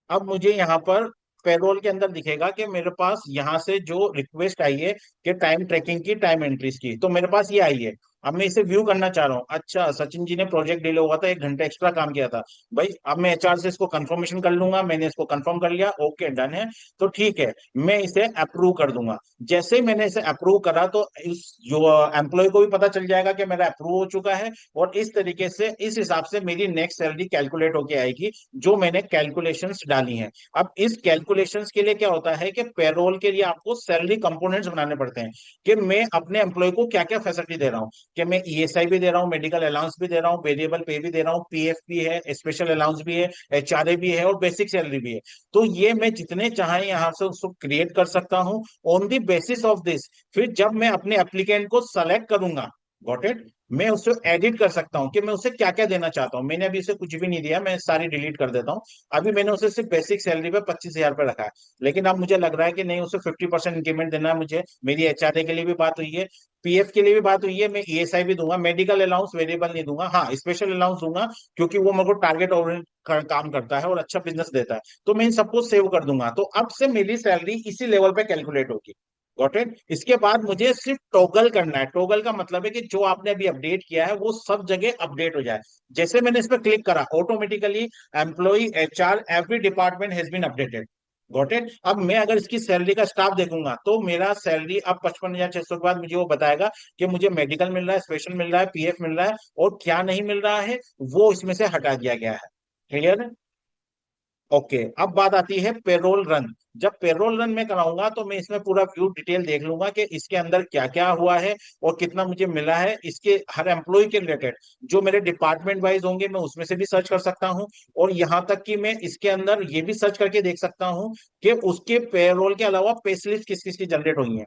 अब मुझे यहाँ पर पेरोल के अंदर दिखेगा कि मेरे पास यहाँ से जो रिक्वेस्ट आई है कि टाइम ट्रैकिंग की, टाइम एंट्रीज की, तो मेरे पास ये आई है। अब मैं इसे व्यू करना चाह रहा हूँ। अच्छा, सचिन जी ने प्रोजेक्ट डिले हुआ था, 1 घंटा एक्स्ट्रा काम किया था। भाई अब मैं एचआर से इसको कंफर्मेशन कर लूंगा, मैंने इसको कंफर्म कर लिया, ओके डन है। तो ठीक है, मैं इसे अप्रूव कर दूंगा। जैसे ही मैंने इसे अप्रूव करा तो इस जो एम्प्लॉय को भी पता चल जाएगा कि मेरा अप्रूव हो चुका है, और इस तरीके से इस हिसाब से मेरी नेक्स्ट सैलरी कैलकुलेट होके आएगी, जो मैंने कैलकुलेशंस डाली हैं। अब इस कैलकुलेशंस के लिए क्या होता है कि पेरोल के लिए आपको सैलरी कंपोनेंट्स बनाने पड़ते हैं कि मैं अपने एम्प्लॉय को क्या क्या फैसिलिटी दे रहा हूँ, कि मैं ईएसआई भी दे रहा हूँ, मेडिकल अलाउंस भी दे रहा हूँ, वेरिएबल पे भी दे रहा हूँ, पीएफ भी है, स्पेशल अलाउंस भी है, एचआरए भी है, और बेसिक सैलरी भी है। तो ये मैं जितने चाहे यहाँ से उसको क्रिएट कर सकता हूँ on the basis of this. फिर जब मैं अपने एप्लीकेंट को सेलेक्ट करूंगा, गॉट इट, मैं उसको एडिट कर सकता हूँ कि मैं उसे क्या क्या देना चाहता हूँ। मैंने अभी उसे कुछ भी नहीं दिया, मैं सारी डिलीट कर देता हूँ। अभी मैंने उसे सिर्फ बेसिक सैलरी पे 25,000 पे रखा है, लेकिन अब मुझे लग रहा है कि नहीं, उसे 50% इंक्रीमेंट देना है मुझे। मेरी एचआरए के लिए भी बात हुई है, पीएफ के लिए भी बात हुई है, मैं ईएसआई भी दूंगा, मेडिकल अलाउंस वेरिएबल नहीं दूंगा, हाँ स्पेशल अलाउंस दूंगा, क्योंकि वो मेरे को टारगेट ओरिएंटेड काम करता है और अच्छा बिजनेस देता है। तो मैं इन सबको सेव कर दूंगा, तो अब से मेरी सैलरी इसी लेवल पे कैलकुलेट होगी। Got it. इसके बाद मुझे सिर्फ टॉगल करना है। टॉगल का मतलब है कि जो आपने अभी अपडेट किया है वो सब जगह अपडेट हो जाए। जैसे मैंने इस पर क्लिक करा, automatically employee, HR, every department has been updated. Got it. अब मैं अगर इसकी सैलरी का स्टाफ देखूंगा तो मेरा सैलरी अब 55,600 के बाद मुझे वो बताएगा कि मुझे मेडिकल मिल रहा है, स्पेशल मिल रहा है, पीएफ मिल रहा है, और क्या नहीं मिल रहा है वो इसमें से हटा दिया गया है। क्लियर है? ओके, अब बात आती है पेरोल रन। जब पेरोल रन में कराऊंगा तो मैं इसमें पूरा व्यू डिटेल देख लूंगा कि इसके अंदर क्या क्या हुआ है और कितना मुझे मिला है। इसके हर एम्प्लॉय के रिलेटेड जो मेरे डिपार्टमेंट वाइज होंगे मैं उसमें से भी सर्च कर सकता हूँ, और यहाँ तक कि मैं इसके अंदर ये भी सर्च करके देख सकता हूँ कि उसके पेरोल के अलावा पे स्लिप किस किस की जनरेट हुई है।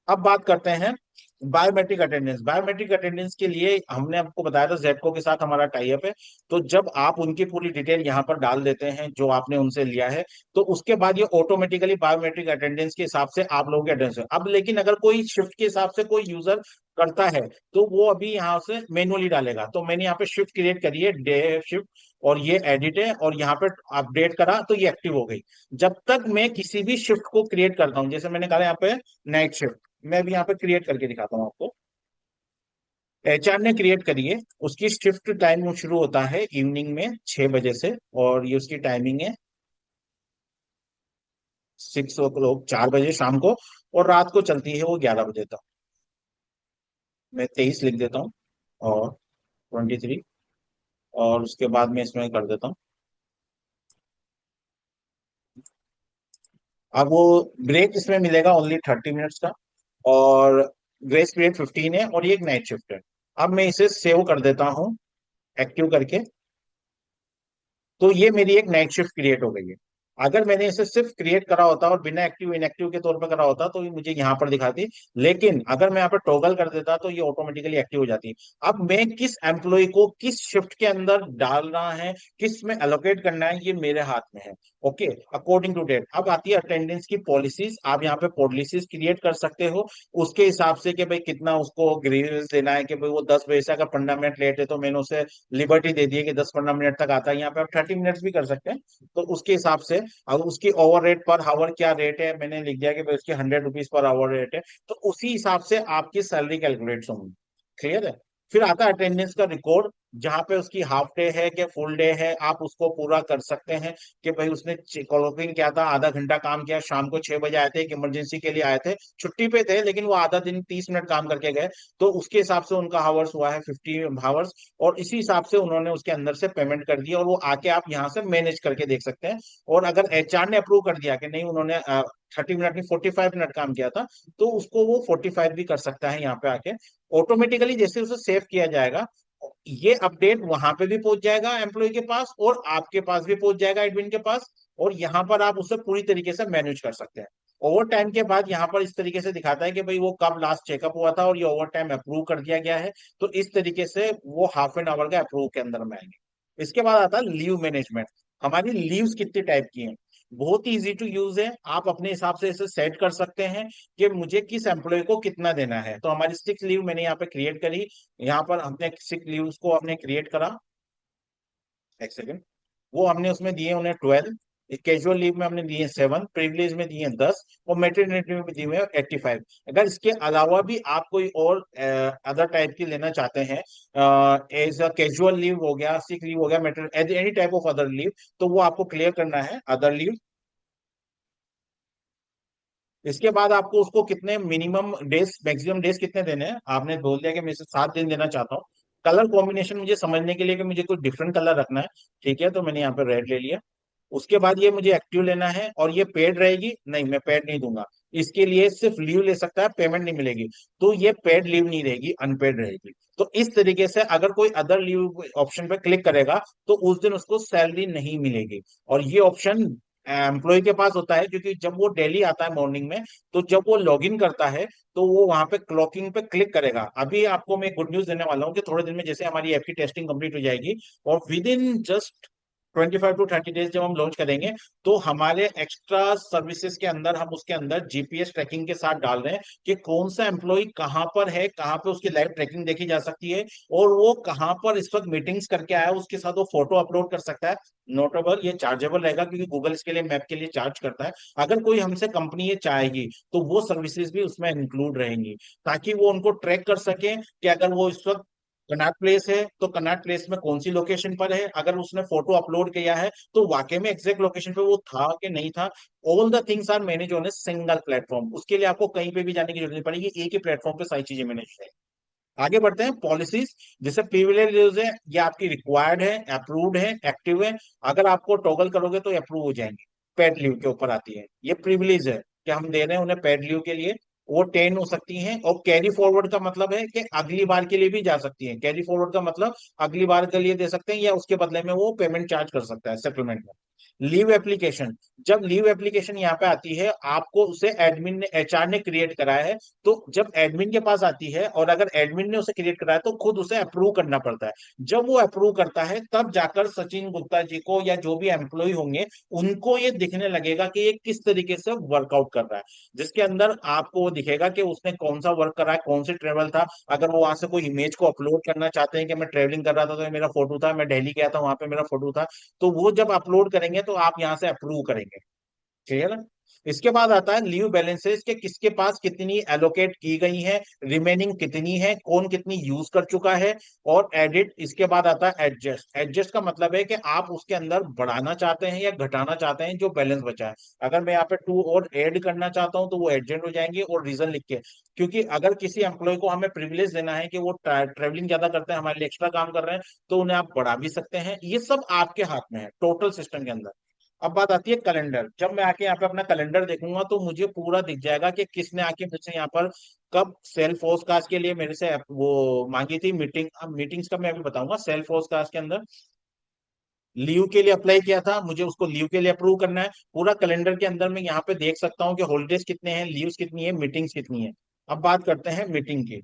अब बात करते हैं बायोमेट्रिक अटेंडेंस। बायोमेट्रिक अटेंडेंस के लिए हमने आपको बताया था जेडको के साथ हमारा टाई अप है। तो जब आप उनकी पूरी डिटेल यहाँ पर डाल देते हैं जो आपने उनसे लिया है, तो उसके बाद ये ऑटोमेटिकली बायोमेट्रिक अटेंडेंस के हिसाब से आप लोगों के अटेंडेंस है। अब लेकिन अगर कोई शिफ्ट के हिसाब से कोई यूजर करता है तो वो अभी यहाँ से मैनुअली डालेगा। तो मैंने यहाँ पे शिफ्ट क्रिएट करी है, डे शिफ्ट, और ये एडिट है, और यहाँ पे अपडेट करा तो ये एक्टिव हो गई। जब तक मैं किसी भी शिफ्ट को क्रिएट करता हूँ, जैसे मैंने कहा यहाँ पे नाइट शिफ्ट, मैं भी यहाँ पे क्रिएट करके दिखाता हूँ आपको। एचआर ने क्रिएट करी है, उसकी शिफ्ट टाइम शुरू होता है इवनिंग में 6 बजे से, और ये उसकी टाइमिंग है 6 o'clock, 4 बजे शाम को, और रात को चलती है वो 11 बजे तक। मैं 23 लिख देता हूँ, और 23, और उसके बाद मैं इसमें कर देता हूँ। अब वो ब्रेक इसमें मिलेगा ओनली 30 मिनट्स का, और ग्रेस पीरियड 15 है, और ये एक नाइट शिफ्ट है। अब मैं इसे सेव कर देता हूँ एक्टिव करके, तो ये मेरी एक नाइट शिफ्ट क्रिएट हो गई है। अगर मैंने इसे सिर्फ क्रिएट करा होता और बिना एक्टिव इनएक्टिव के तौर पर करा होता तो ये मुझे यहाँ पर दिखाती, लेकिन अगर मैं यहाँ पर टॉगल कर देता तो ये ऑटोमेटिकली एक्टिव हो जाती। अब मैं किस एम्प्लॉय को किस शिफ्ट के अंदर डालना है, किस में एलोकेट करना है, ये मेरे हाथ में है। Okay, according to date. अब आती है अटेंडेंस की पॉलिसीज। आप यहाँ पे पॉलिसीज क्रिएट कर सकते हो उसके हिसाब से कि भाई कितना उसको ग्रीवेंस देना है, कि भाई वो 10 बजे से अगर 15 मिनट लेट है तो मैंने उसे लिबर्टी दे दी है कि 10-15 मिनट तक आता है। यहाँ पे आप 30 मिनट्स भी कर सकते हैं। तो उसके हिसाब से अब उसकी ओवर रेट पर हावर क्या रेट है, मैंने लिख दिया कि भाई उसकी 100 रुपीज पर आवर रेट है, तो उसी हिसाब से आपकी सैलरी कैलकुलेट होंगी। क्लियर है? फिर आता है अटेंडेंस का रिकॉर्ड। जहाँ पे उसकी हाफ डे है कि फुल डे है, आप उसको पूरा कर सकते हैं कि भाई उसने क्लॉकिंग किया था, आधा घंटा काम किया, शाम को 6 बजे आए थे, एक इमरजेंसी के लिए आए थे, छुट्टी पे थे लेकिन वो आधा दिन 30 मिनट काम करके गए, तो उसके हिसाब से उनका हावर्स हुआ है 50 हावर्स, और इसी हिसाब से उन्होंने उसके अंदर से पेमेंट कर दिया, और वो आके आप यहाँ से मैनेज करके देख सकते हैं। और अगर एचआर ने अप्रूव कर दिया कि नहीं उन्होंने 30 मिनट नहीं 45 मिनट काम किया था, तो उसको वो 45 भी कर सकता है यहाँ पे आके। ऑटोमेटिकली जैसे उसे सेव किया जाएगा, ये अपडेट वहां पे भी पहुंच जाएगा एम्प्लॉय के पास, और आपके पास भी पहुंच जाएगा एडमिन के पास, और यहाँ पर आप उसे पूरी तरीके से मैनेज कर सकते हैं। ओवर टाइम के बाद यहाँ पर इस तरीके से दिखाता है कि भाई वो कब लास्ट चेकअप हुआ था और ये ओवर टाइम अप्रूव कर दिया गया है, तो इस तरीके से वो हाफ एन आवर का अप्रूव के अंदर में आएंगे। इसके बाद आता है लीव मैनेजमेंट। हमारी लीव्स कितने टाइप की हैं, बहुत ही इजी टू यूज है, आप अपने हिसाब से इसे सेट कर सकते हैं कि मुझे किस एम्प्लॉय को कितना देना है। तो हमारी 6 लीव मैंने यहाँ पे क्रिएट करी, यहाँ पर हमने 6 लीव्स को हमने क्रिएट करा, एक सेकेंड, वो हमने उसमें दिए उन्हें 12, कैजुअल लीव में हमने दिए 7, प्रिविलेज में दिए 10, और मेटरनिटी में दिए हुए 85। अगर इसके अलावा भी आप कोई और अदर टाइप की लेना चाहते हैं, एज अ कैजुअल लीव हो गया, सिक लीव हो गया, matter any type of other leave, तो वो आपको क्लियर करना है अदर लीव। इसके बाद आपको उसको कितने मिनिमम डेज मैक्सिमम डेज कितने देने हैं, आपने बोल दिया कि मैं इसे 7 दिन देना चाहता हूँ। कलर कॉम्बिनेशन मुझे समझने के लिए कि मुझे कोई डिफरेंट कलर रखना है, ठीक है, तो मैंने यहाँ पे रेड ले लिया। उसके बाद ये मुझे एक्टिव लेना है, और ये पेड रहेगी, नहीं मैं पेड नहीं दूंगा, इसके लिए सिर्फ लीव ले सकता है, पेमेंट नहीं मिलेगी, तो ये पेड लीव नहीं रहेगी, अनपेड रहेगी। तो इस तरीके से अगर कोई अदर लीव ऑप्शन पे क्लिक करेगा तो उस दिन उसको सैलरी नहीं मिलेगी, और ये ऑप्शन एम्प्लॉय के पास होता है, क्योंकि जब वो डेली आता है मॉर्निंग में, तो जब वो लॉग इन करता है तो वो वहां पे क्लॉकिंग पे क्लिक करेगा। अभी आपको मैं गुड न्यूज देने वाला हूँ कि थोड़े दिन में जैसे हमारी ऐप की टेस्टिंग कंप्लीट हो जाएगी, और with in just 25 to 30 days जब हम लॉन्च करेंगे, तो हमारे एक्स्ट्रा सर्विसेज के अंदर हम उसके अंदर जीपीएस ट्रैकिंग के साथ डाल रहे हैं कि कौन सा एम्प्लॉय कहाँ पर है, कहाँ पे उसकी लाइव ट्रैकिंग देखी जा सकती है, और वो कहाँ पर इस वक्त मीटिंग्स करके आया है, उसके साथ वो फोटो अपलोड कर सकता है। नोटेबल ये चार्जेबल रहेगा, क्योंकि गूगल इसके लिए मैप के लिए चार्ज करता है। अगर कोई हमसे कंपनी ये चाहेगी तो वो सर्विसेज भी उसमें इंक्लूड रहेंगी, ताकि वो उनको ट्रैक कर सके कि अगर वो इस वक्त कनॉट प्लेस है तो कनॉट प्लेस में कौन सी लोकेशन पर है, अगर उसने फोटो अपलोड किया है तो वाकई में एग्जैक्ट लोकेशन पे वो था कि नहीं था। All the things are manage on a single platform, उसके लिए आपको कहीं पे भी जाने की जरूरत नहीं पड़ेगी, एक ही प्लेटफॉर्म पे सारी चीजें मैनेज है। आगे बढ़ते हैं पॉलिसीज। जैसे प्रिविलेज लीव्स है, ये आपकी रिक्वायर्ड है, अप्रूव्ड है, एक्टिव है, अगर आपको टॉगल करोगे तो अप्रूव हो जाएंगे। पेड लीव के ऊपर आती है, ये प्रिविलेज है कि हम दे रहे हैं उन्हें पेड लीव के लिए, वो 10 हो सकती हैं, और कैरी फॉरवर्ड का मतलब है कि अगली बार के लिए भी जा सकती हैं। कैरी फॉरवर्ड का मतलब अगली बार के लिए दे सकते हैं, या उसके बदले में वो पेमेंट चार्ज कर सकता है सेटलमेंट में। लीव एप्लीकेशन, जब लीव एप्लीकेशन यहाँ पे आती है, आपको उसे एडमिन ने एचआर ने क्रिएट कराया है, तो जब एडमिन के पास आती है और अगर एडमिन ने उसे क्रिएट कराया तो खुद उसे अप्रूव करना पड़ता है। जब वो अप्रूव करता है तब जाकर सचिन गुप्ता जी को या जो भी एम्प्लॉय होंगे उनको ये दिखने लगेगा कि ये किस तरीके से वर्कआउट कर रहा है, जिसके अंदर आपको वो दिखेगा कि उसने कौन सा वर्क करा है, कौन सी ट्रेवल था। अगर वो वहां से कोई इमेज को अपलोड करना चाहते हैं कि मैं ट्रेवलिंग कर रहा था तो ये मेरा फोटो था, मैं दिल्ली गया था वहां पे मेरा फोटो था, तो वो जब अपलोड करेंगे तो आप यहाँ से अप्रूव करेंगे, क्लियर है। इसके बाद आता है लीव बैलेंसेस के किसके पास कितनी एलोकेट की गई है, रिमेनिंग कितनी है, कौन कितनी यूज कर चुका है, और एडिट। इसके बाद आता है एडजस्ट। एडजस्ट का मतलब है कि आप उसके अंदर बढ़ाना चाहते हैं या घटाना चाहते हैं जो बैलेंस बचा है। अगर मैं यहाँ पे 2 और ऐड करना चाहता हूं तो वो एडजेंट हो जाएंगे, और रीजन लिख के, क्योंकि अगर किसी एम्प्लॉय को हमें प्रिविलेज देना है कि वो ट्रेवलिंग ज्यादा करते हैं, हमारे लिए एक्स्ट्रा काम कर रहे हैं, तो उन्हें आप बढ़ा भी सकते हैं। ये सब आपके हाथ में है टोटल सिस्टम के अंदर। अब बात आती है कैलेंडर। जब मैं आके यहाँ पे अपना कैलेंडर देखूंगा तो मुझे पूरा दिख जाएगा कि किसने आके मुझसे यहाँ पर कब सेल्फ फोरकास्ट के लिए मेरे से वो मांगी थी मीटिंग। अब मीटिंग्स का मैं अभी बताऊंगा। सेल्फ फोरकास्ट के अंदर लीव के लिए अप्लाई किया था, मुझे उसको लीव के लिए अप्रूव करना है। पूरा कैलेंडर के अंदर मैं यहाँ पे देख सकता हूँ कि हॉलीडेज कितने हैं, लीव्स कितनी है, मीटिंग्स कितनी है। अब बात करते हैं मीटिंग की,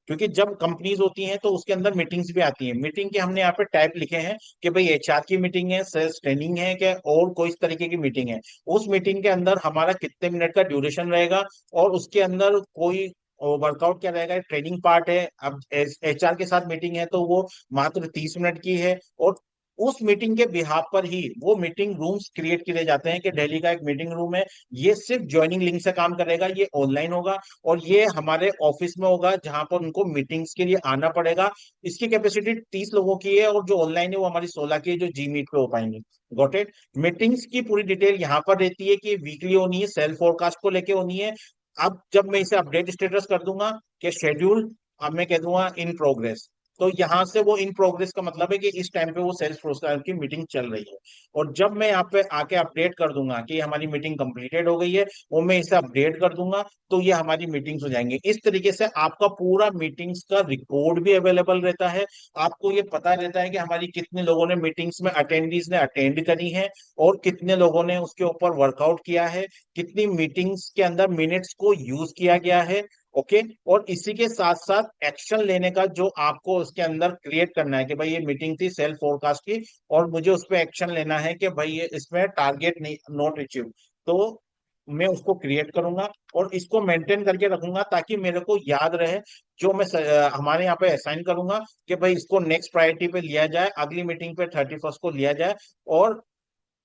क्योंकि जब कंपनीज होती हैं तो उसके अंदर मीटिंग्स भी आती हैं। मीटिंग के हमने यहाँ पे टाइप लिखे हैं कि भाई एचआर की मीटिंग है, सेल्स ट्रेनिंग है, क्या और कोई इस तरीके की मीटिंग है। उस मीटिंग के अंदर हमारा कितने मिनट का ड्यूरेशन रहेगा, और उसके अंदर कोई वर्कआउट क्या रहेगा, ट्रेनिंग पार्ट है। अब एचआर के साथ मीटिंग है तो वो मात्र 30 मिनट की है, और उस मीटिंग के बिहाफ पर ही वो मीटिंग रूम्स क्रिएट किए जाते हैं कि दिल्ली का एक मीटिंग रूम है, ये सिर्फ ज्वाइनिंग लिंक से काम करेगा, ये ऑनलाइन होगा और ये हमारे ऑफिस में होगा जहां पर उनको मीटिंग्स के लिए आना पड़ेगा। इसकी कैपेसिटी 30 लोगों की है और जो ऑनलाइन है वो हमारी 16 की है, जो जी मीट पे हो पाएंगे। Got it. मीटिंग्स की पूरी डिटेल यहाँ पर रहती है कि वीकली होनी है, सेल्फ फोरकास्ट को लेके होनी है। अब जब मैं इसे अपडेट स्टेटस कर दूंगा कि शेड्यूल, अब मैं कह दूंगा इन प्रोग्रेस, तो यहाँ से वो इन प्रोग्रेस का मतलब है कि इस टाइम पे वो सेल्स प्रोग्राम की मीटिंग चल रही है। और जब मैं यहाँ पे आके अपडेट कर दूंगा कि हमारी मीटिंग कंप्लीटेड हो गई है, वो मैं इसे अपडेट कर दूंगा, तो ये हमारी मीटिंग्स हो जाएंगे। इस तरीके से आपका पूरा मीटिंग्स का रिकॉर्ड भी अवेलेबल रहता है। आपको ये पता रहता है कि हमारी कितने लोगों ने मीटिंग्स में अटेंडीज ने अटेंड करी है और कितने लोगों ने उसके ऊपर वर्कआउट किया है, कितनी मीटिंग्स के अंदर मिनट्स को यूज किया गया है। ओके। और इसी के साथ साथ एक्शन लेने का जो आपको उसके अंदर क्रिएट करना है कि भाई ये मीटिंग थी सेल्फ फोरकास्ट की और मुझे उस पर एक्शन लेना है कि भाई ये इसमें टारगेट नहीं, नॉट अचीव, तो मैं उसको क्रिएट करूंगा और इसको मेंटेन करके रखूंगा ताकि मेरे को याद रहे। जो मैं हमारे यहाँ पे असाइन करूंगा कि भाई इसको नेक्स्ट प्रायोरिटी पे लिया जाए, अगली मीटिंग पे 31st को लिया जाए, और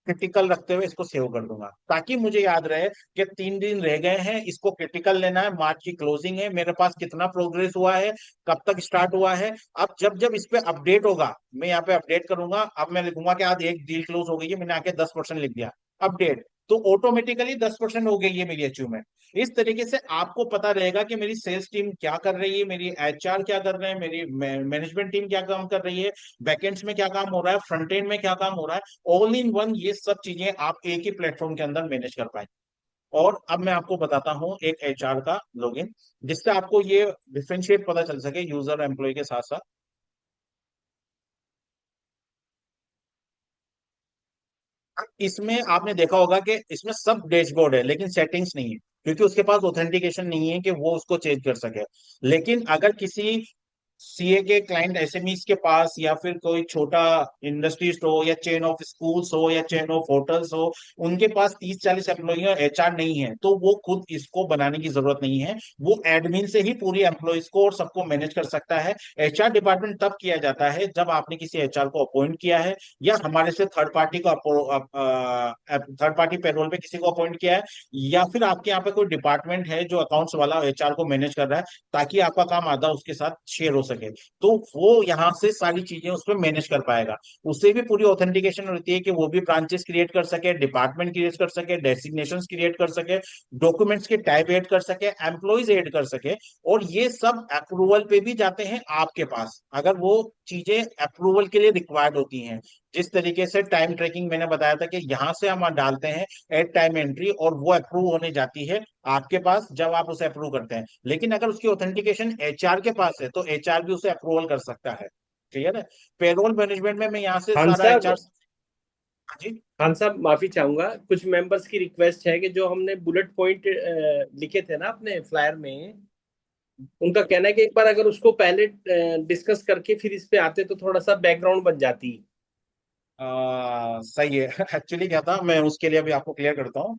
क्रिटिकल रखते हुए इसको सेव कर दूंगा ताकि मुझे याद रहे कि 3 दिन रह गए हैं, इसको क्रिटिकल लेना है, मार्च की क्लोजिंग है, मेरे पास कितना प्रोग्रेस हुआ है, कब तक स्टार्ट हुआ है। अब जब जब इस पे अपडेट होगा, मैं यहाँ पे अपडेट करूंगा, अब मैं लिखूंगा कि आज एक डील क्लोज हो गई है, मैंने आके 10% लिख दिया, अपडेट, तो ऑटोमेटिकली 10% हो गई है मेरी अचीवमेंट। इस तरीके से आपको पता रहेगा कि मेरी सेल्स टीम क्या कर रही है, मेरी एचआर क्या कर रहे हैं, मेरी मैनेजमेंट टीम क्या काम कर रही है, बैकएंड्स में क्या काम हो रहा है, फ्रंट एंड में क्या काम हो रहा है। ऑल इन वन ये सब चीजें आप एक ही प्लेटफॉर्म के अंदर मैनेज कर पाए। और अब मैं आपको बताता हूँ एक एचआर का लॉगिन, जिससे आपको ये डिफरेंशिएट पता चल सके यूजर एम्प्लॉय के साथ साथ। इसमें आपने देखा होगा कि इसमें सब डैशबोर्ड है लेकिन सेटिंग्स नहीं है, क्योंकि उसके पास ऑथेंटिकेशन नहीं है कि वो उसको चेंज कर सके। लेकिन अगर किसी सीए के क्लाइंट एसएमईज के पास या फिर कोई छोटा इंडस्ट्रीज हो या चेन ऑफ स्कूल्स हो या चेन ऑफ होटल्स हो, उनके पास 30-40 एम्प्लॉई और एचआर नहीं है, तो वो खुद इसको बनाने की जरूरत नहीं है। वो एडमिन से ही पूरी एम्प्लॉइज को और सबको मैनेज कर सकता है। एचआर डिपार्टमेंट तब किया जाता है जब आपने किसी एचआर को अपॉइंट किया है या हमारे से थर्ड पार्टी पेरोल पे किसी को अपॉइंट किया है, या फिर आपके यहाँ पे कोई डिपार्टमेंट है जो अकाउंट्स वाला एचआर को मैनेज कर रहा है, ताकि आपका काम आधा उसके साथ शेयर हो सके, तो वो यहाँ से सारी चीजें उसमें मैनेज कर पाएगा। उससे भी पूरी ऑथेंटिकेशन रहती है कि वो भी ब्रांचेस क्रिएट कर सके, डिपार्टमेंट क्रिएट कर सके, डेसिग्नेशन क्रिएट कर सके, डॉक्यूमेंट्स के टाइप ऐड कर सके, एम्प्लॉइज ऐड कर सके। और ये सब अप्रूवल पे भी जाते हैं आपके पास अगर वो चीजें अप्रूवल के लिए रिक्वायर्ड होती हैं। जिस तरीके से टाइम ट्रैकिंग मैंने बताया था कि यहाँ से हम डालते हैं एड टाइम एंट्री और वो अप्रूव होने जाती है आपके पास जब आप उसे अप्रूव करते हैं। लेकिन अगर उसकी ऑथेंटिकेशन एचआर के पास है तो एचआर भी उसे अप्रूवल कर सकता है। क्लियर है। पेरोल मैनेजमेंट में मैं यहाँ से खान सारा साहब, एचआर। जी। खान साहब माफी चाहूंगा, कुछ मेंबर्स की रिक्वेस्ट है कि जो हमने बुलेट पॉइंट लिखे थे ना अपने फ्लायर में, उनका कहना है कि एक बार अगर उसको पहले डिस्कस करके फिर इस पे आते तो थोड़ा सा बैकग्राउंड बन जाती। सही है। एक्चुअली क्या था, मैं उसके लिए अभी आपको क्लियर करता हूँ।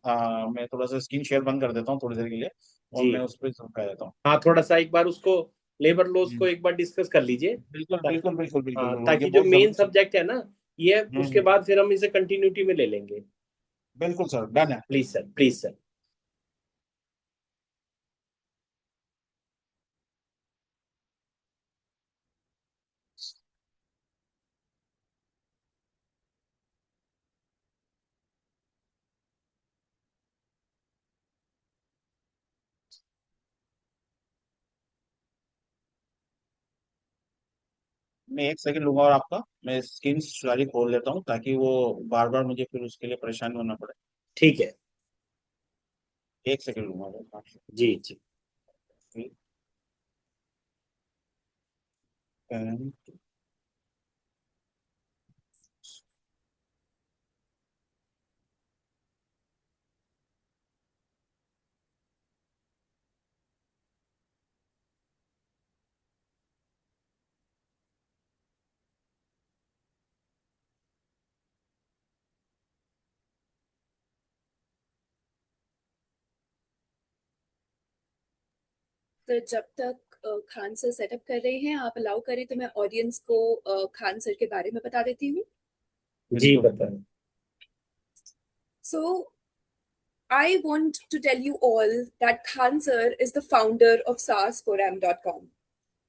मैं थोड़ा सा स्क्रीन शेयर बंद कर देता हूँ थोड़ी देर के लिए और जी मैं उस पर कर देता हूँ। हाँ, थोड़ा सा एक बार उसको लेबर लॉज को हम्म, एक बार डिस्कस कर लीजिए। बिल्कुल ता, बिल्कुल बिल्कुल बिल्कुल हाँ, बिल्कुल, ये ताकि जो बहुत मेन जरूरी। सब्जेक्ट है ना, ये उसके हम्म, बाद फिर हम इसे कंटिन्यूटी में ले लेंगे। बिल्कुल सर, डन है। Please sir, please sir. मैं एक सेकंड लूंगा और आपका मैं स्क्रीन सारी खोल लेता हूँ ताकि वो बार बार मुझे फिर उसके लिए परेशान होना पड़े। ठीक है। एक सेकंड लूंगा बस आपसे। जी जी। तो जब तक खान सर सेटअप कर रहे हैं, आप अलाउ करें तो मैं ऑडियंस को खान सर के बारे में बता देती हूँ। जी बताएं। So I want to tell you all that Khan sir is the founder of SaaS4M.com.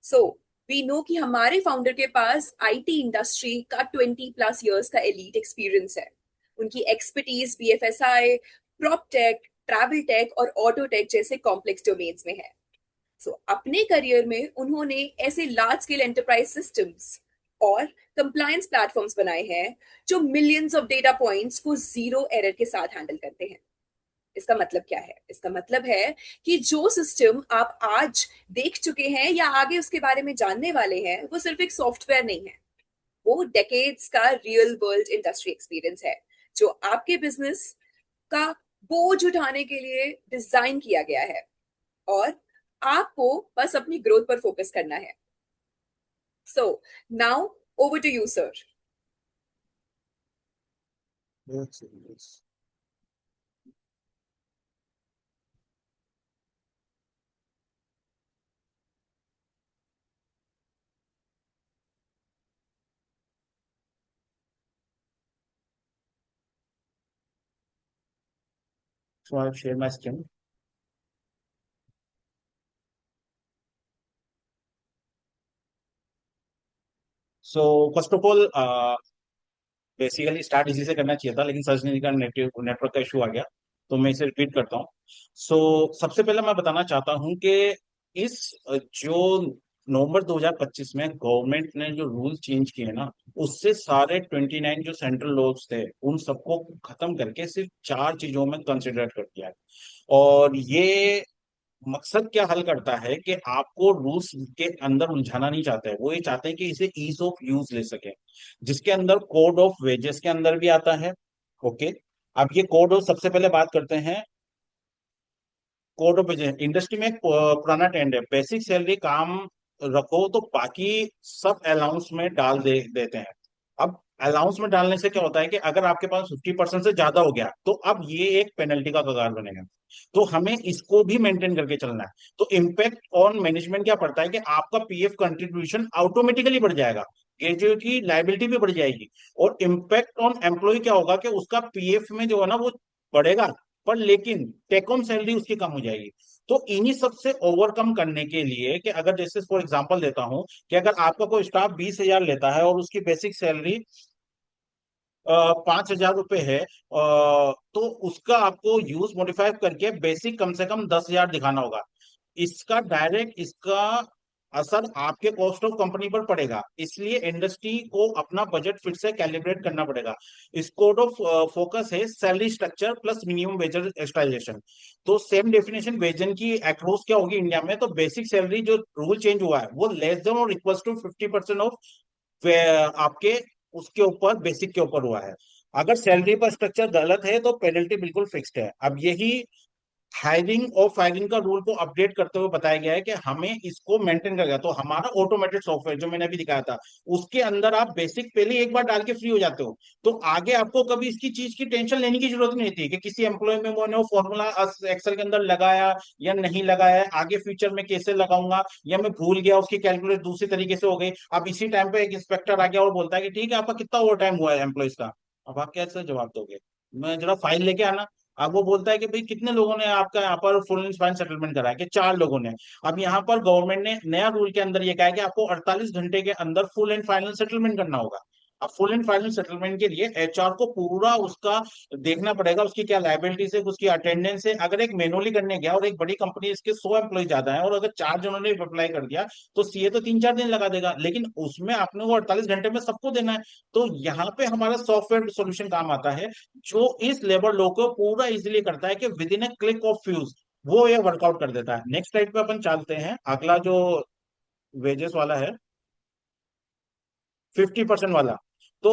So we know कि हमारे फाउंडर के पास आईटी इंडस्ट्री का 20+ years का एलीट एक्सपीरियंस है. उनकी expertise BFSI, prop tech, travel tech और ऑटो टेक जैसे complex domains में है. सो अपने करियर में उन्होंने ऐसे लार्ज स्केल एंटरप्राइज सिस्टम्स और कंप्लायंस प्लेटफॉर्म्स बनाए हैं जो मिलियंस ऑफ डेटा पॉइंट्स को जीरो एरर के साथ हैंडल करते हैं. इसका मतलब क्या है? इसका मतलब है कि जो सिस्टम आप आज देख चुके हैं या आगे उसके बारे में जानने वाले हैं, वो सिर्फ एक सॉफ्टवेयर नहीं है. वो डेकेड्स का रियल वर्ल्ड इंडस्ट्री एक्सपीरियंस है जो आपके बिजनेस का बोझ उठाने के लिए डिजाइन किया गया है और आपको बस अपनी ग्रोथ पर फोकस करना है. So now over to you sir. So I'll share my screen. So first of all, basically start इसी से करना चाहिए था, लेकिन सर्च नहीं का नेटवर्क का इशू आ गया, तो मैं इसे रिपीट करता हूँ. सबसे पहले मैं बताना चाहता हूँ कि इस जो नवंबर 2025 में गवर्नमेंट ने जो रूल चेंज किए ना, उससे सारे 29 जो सेंट्रल लॉज थे उन सबको खत्म करके सिर्फ 4 चीजों में कंसिडर कर दिया है. और ये मकसद क्या हल करता है कि आपको रूल्स के अंदर उलझाना नहीं चाहते हैं, वो ये चाहते हैं कि इसे ईज ऑफ यूज ले सके, जिसके अंदर कोड ऑफ वेजेस के अंदर भी आता है. ओके, अब ये कोड ऑफ, सबसे पहले बात करते हैं कोड ऑफ वेजेस. इंडस्ट्री में एक पुराना ट्रेंड है, बेसिक सैलरी काम रखो तो बाकी सब अलाउंस में डाल देते हैं. अब अलाउंस में डालने से क्या होता है कि अगर आपके पास 50% से ज्यादा हो गया तो अब ये एक पेनल्टी का कगार बनेगा. तो हमें इसको भी मेंटेन करके चलना है. तो इम्पैक्ट ऑन मैनेजमेंट क्या पड़ता है कि आपका पीएफ कंट्रीब्यूशन ऑटोमेटिकली बढ़ जाएगा, ग्रेजुएट लाइबिलिटी भी बढ़ जाएगी. और इम्पैक्ट ऑन एम्प्लॉय क्या होगा कि उसका पीएफ में जो है ना वो बढ़ेगा, पर लेकिन टेक होम सैलरी उसकी कम हो जाएगी. तो इन्हीं सबसे ओवरकम करने के लिए कि अगर जैसे फॉर एग्जांपल देता हूं कि अगर आपका कोई स्टाफ 20,000 लेता है और उसकी बेसिक सैलरी 5,000 रुपए है, तो उसका आपको यूज मॉडिफाई करके बेसिक कम से कम 10,000 दिखाना होगा. इसका डायरेक्ट इसका असर आपके कॉस्ट ऑफ कंपनी पर पड़ेगा. इसलिए इंडस्ट्री को अपना बजट फिर से कैलिब्रेट करना पड़ेगा. इस कोड ऑफ फोकस है salary structure plus minimum wager एक्सटाइजेशन. तो सेम डेफिनेशन वेजन की अक्रॉस क्या होगी इंडिया में, तो बेसिक सैलरी जो रूल चेंज हुआ है वो लेस देन और इक्वल टू 50% ऑफ आपके उसके ऊपर बेसिक के ऊपर हुआ है. अगर सैलरी पर स्ट्रक्चर गलत है तो पेनल्टी बिल्कुल फिक्स्ड है. अब यही हायरिंग और फायरिंग का रूल को अपडेट करते हुए बताया गया है कि हमें इसको मेंटेन कर गया. तो हमारा ऑटोमेटेड सॉफ्टवेयर जो मैंने अभी दिखाया था उसके अंदर आप बेसिक पहले एक बार डाल के फ्री हो जाते हो, तो आगे आपको कभी इसकी चीज की टेंशन लेने की जरूरत नहीं थी कि किसी एम्प्लॉय में मैंने वो फॉर्मूला एक्सेल के अंदर लगाया या नहीं लगाया, आगे फ्यूचर में कैसे लगाऊंगा, या मैं भूल गया उसकी कैलकुलेट दूसरी तरीके से हो गई. अब इसी टाइम पे एक इंस्पेक्टर आ गया और बोलता है कि ठीक है आपका कितना ओवर टाइम हुआ है एम्प्लॉयज का. अब आप कैसे जवाब दोगे? मैं जरा फाइल लेके आना. अब वो बोलता है कि भाई कितने लोगों ने आपका यहाँ पर फुल एंड फाइनल सेटलमेंट करा है, कि 4 लोगों ने. अब यहाँ पर गवर्नमेंट ने नया रूल के अंदर ये कहा है कि आपको 48 घंटे के अंदर फुल एंड फाइनल सेटलमेंट करना होगा. अब फुल एंड फाइनल सेटलमेंट के लिए एचआर को पूरा उसका देखना पड़ेगा, उसकी क्या लाइबिलिटीज है, उसकी अटेंडेंस है. अगर एक मैनुअली करने गया और एक बड़ी कंपनी इसके 100 एम्प्लॉय ज्यादा है और अगर 4 जनों ने अप्लाई कर दिया तो सीए तो 3-4 दिन लगा देगा, लेकिन उसमें आपने वो 48 घंटे में सबको देना है. तो यहाँ पे हमारा सॉफ्टवेयर सोल्यूशन काम आता है जो इस लेबर लॉ को पूरा इजिली करता है कि with in A click of fuse वो ये वर्कआउट कर देता है. नेक्स्ट स्लाइड पे अपन चलते हैं. अगला जो वेजेस वाला है 50% वाला. तो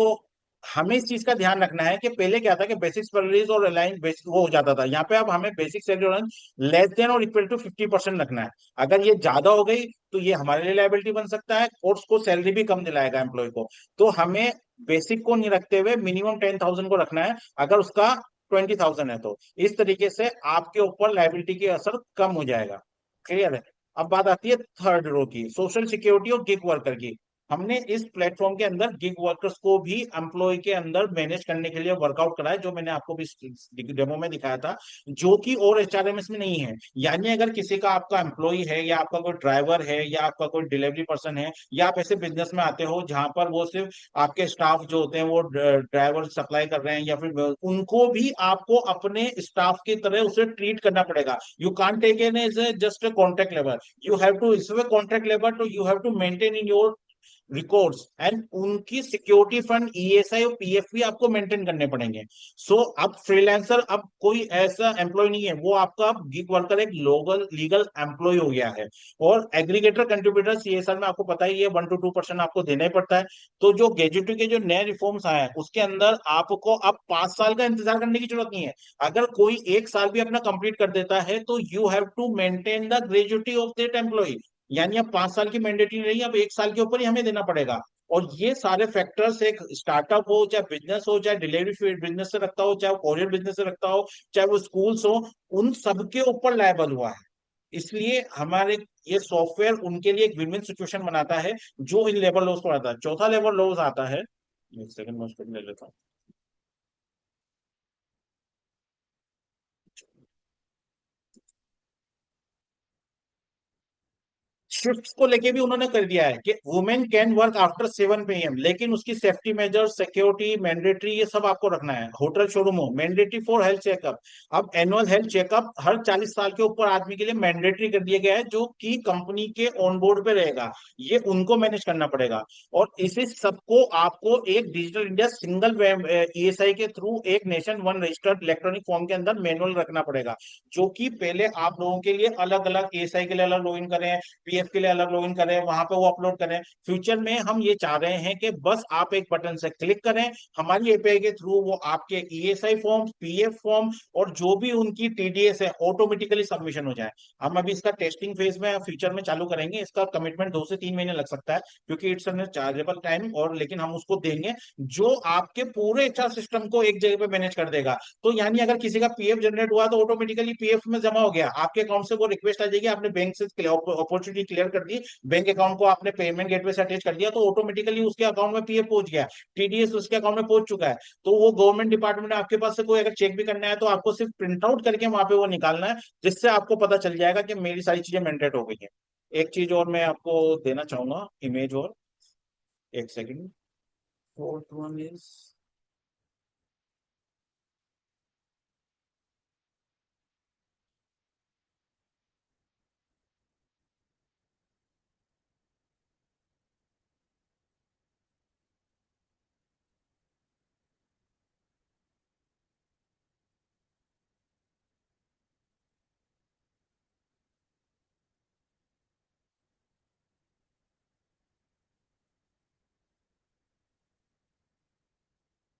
हमें इस चीज का ध्यान रखना है कि पहले क्या था कि बेसिक सैलरीज और अलाइन बेसिक वो हो जाता था, यहाँ पे अब हमें बेसिक सैलरी और लेस देन और इक्वल टू 50% रखना है. अगर ये ज्यादा हो गई तो ये हमारे लिए लाइबिलिटी बन सकता है और उसको सैलरी भी कम दिलाएगा एम्प्लॉय को. तो हमें बेसिक को नहीं रखते हुए मिनिमम 10,000 को रखना है अगर उसका 20,000 है. तो इस तरीके से आपके ऊपर लाइबिलिटी की असर कम हो जाएगा. क्लियर है? अब बात आती है थर्ड रो की, सोशल सिक्योरिटी और गिग वर्कर की. हमने इस प्लेटफॉर्म के अंदर गिग वर्कर्स को भी एम्प्लॉय के अंदर मैनेज करने के लिए वर्कआउट कराया, जो मैंने आपको भी डेमो में दिखाया था, जो कि और एचआरएमएस में नहीं है। यानी अगर किसी का आपका एम्प्लॉय है, या आपका कोई ड्राइवर है, या आपका कोई डिलीवरी पर्सन है, या आप ऐसे बिजनेस में आते हो जहां पर वो सिर्फ आपके स्टाफ जो होते हैं वो ड्राइवर सप्लाई कर रहे हैं, या फिर उनको भी आपको अपने स्टाफ की तरह उसे ट्रीट करना पड़ेगा। You can't take an as just a contract labour, you have to इस कॉन्ट्रैक्ट लेबर, तो you have to maintain in your records and उनकी सिक्योरिटी फंड, ईएसआई और पीएफ भी आपको मेंटेन करने पड़ेंगे। सो अब फ्रीलांसर अब कोई ऐसा एम्प्लॉय नहीं है, वो आपका गिग वर्कर एक लीगल एम्प्लॉय हो गया है। और एग्रीगेटर कंट्रीब्यूटर सीएसआर में आपको पता ही है 1 to 2% आपको देना ही पड़ता है। तो जो गेजेटी के जो नए रिफॉर्म्स आए हैं उसके अंदर आपको अब 5 साल का इंतजार करने की जरूरत नहीं है। अगर कोई 1 साल भी अपना कंप्लीट कर देता है तो you have to maintain the gratuity of that employee. यानी अब 5 साल की मैंडेटरी नहीं, अब 1 साल के ऊपर ही हमें देना पड़ेगा। और ये सारे फैक्टर्स, एक स्टार्टअप हो, चाहे बिजनेस हो, चाहे डिलीवरी बिजनेस से रखता हो, चाहे वो कोरियर बिजनेस से रखता हो, चाहे वो स्कूल्स हो, उन सबके ऊपर लायबल हुआ है। इसलिए हमारे ये सॉफ्टवेयर उनके लिए एक विन विन सिचुएशन बनाता है, जो इन लेबर लॉस को आता है। चौथा लेबर लॉस आता है, एक सेकंड मैं उसको ले लेता हूँ। शिफ्ट को लेके भी उन्होंने कर दिया है कि women can work after 7 PM, लेकिन उसकी सेफ्टी मेजर, सिक्योरिटी, मैंडेटरी, ये सब आपको रखना है। होटल शोरूम हो, मैंडेटरी फॉर हेल्थ चेकअप। अब एनुअल हेल्थ चेकअप हर 40 साल के ऊपर आदमी के लिए मैंडेटरी कर दिया गया है, जो कि कंपनी के ऑन बोर्ड पे रहेगा, ये उनको मैनेज करना पड़ेगा। और इसे सबको आपको एक डिजिटल इंडिया सिंगल ईएसआई के थ्रू एक nation one registered electronic form के अंदर मैनुअल रखना पड़ेगा, जो कि पहले आप लोगों के लिए अलग अलग, ईएसआई के लिए अलग लॉगिन करें, पीएफ के लिए अलग लॉगिन करें, वहां पे वो अपलोड करें। फ्यूचर में हम ये चाह रहे हैं कि बस आप एक बटन से क्लिक करें, हमारी एपीआई के थ्रू वो आपके ईएसआई फॉर्म, पीएफ फॉर्म और जो भी उनकी टीडीएस है ऑटोमेटिकली सबमिशन हो जाए। हम अभी इसका टेस्टिंग फेज में फ्यूचर में चालू करेंगे। इसका कमिटमेंट 2 से 3 महीने लग सकता है, क्योंकि इट्स चार्जेबल टाइम, और लेकिन हम उसको देंगे जो आपके पूरे एचआर सिस्टम को एक जगह पे मैनेज कर देगा। तो यानी अगर किसी का पीएफ जनरेट हुआ तो ऑटोमेटिकली पीएफ में जमा हो गया, आपके अकाउंट से वो रिक्वेस्ट आ जाएगी, आपने बैंक से अपॉर्चुनिटी क्लियर कर दी, बैंक अकाउंट को आपने पेमेंट गेटवे से अटैच कर दिया, तो ऑटोमेटिकली उसके अकाउंट में पीएफ पहुंच गया, टीडीएस उसके अकाउंट में पहुंच चुका है। तो वो गवर्नमेंट डिपार्टमेंट में आपके पास से कोई अगर चेक भी करना है तो आपको सिर्फ प्रिंट आउट करके वहां पे वो निकालना है, जिससे आपको पता चल जाएगा कि मेरी सारी चीजें मेंटेन हो गई है। एक चीज और मैं आपको देना चाहूंगा, इमेज, और एक second. Fourth one is,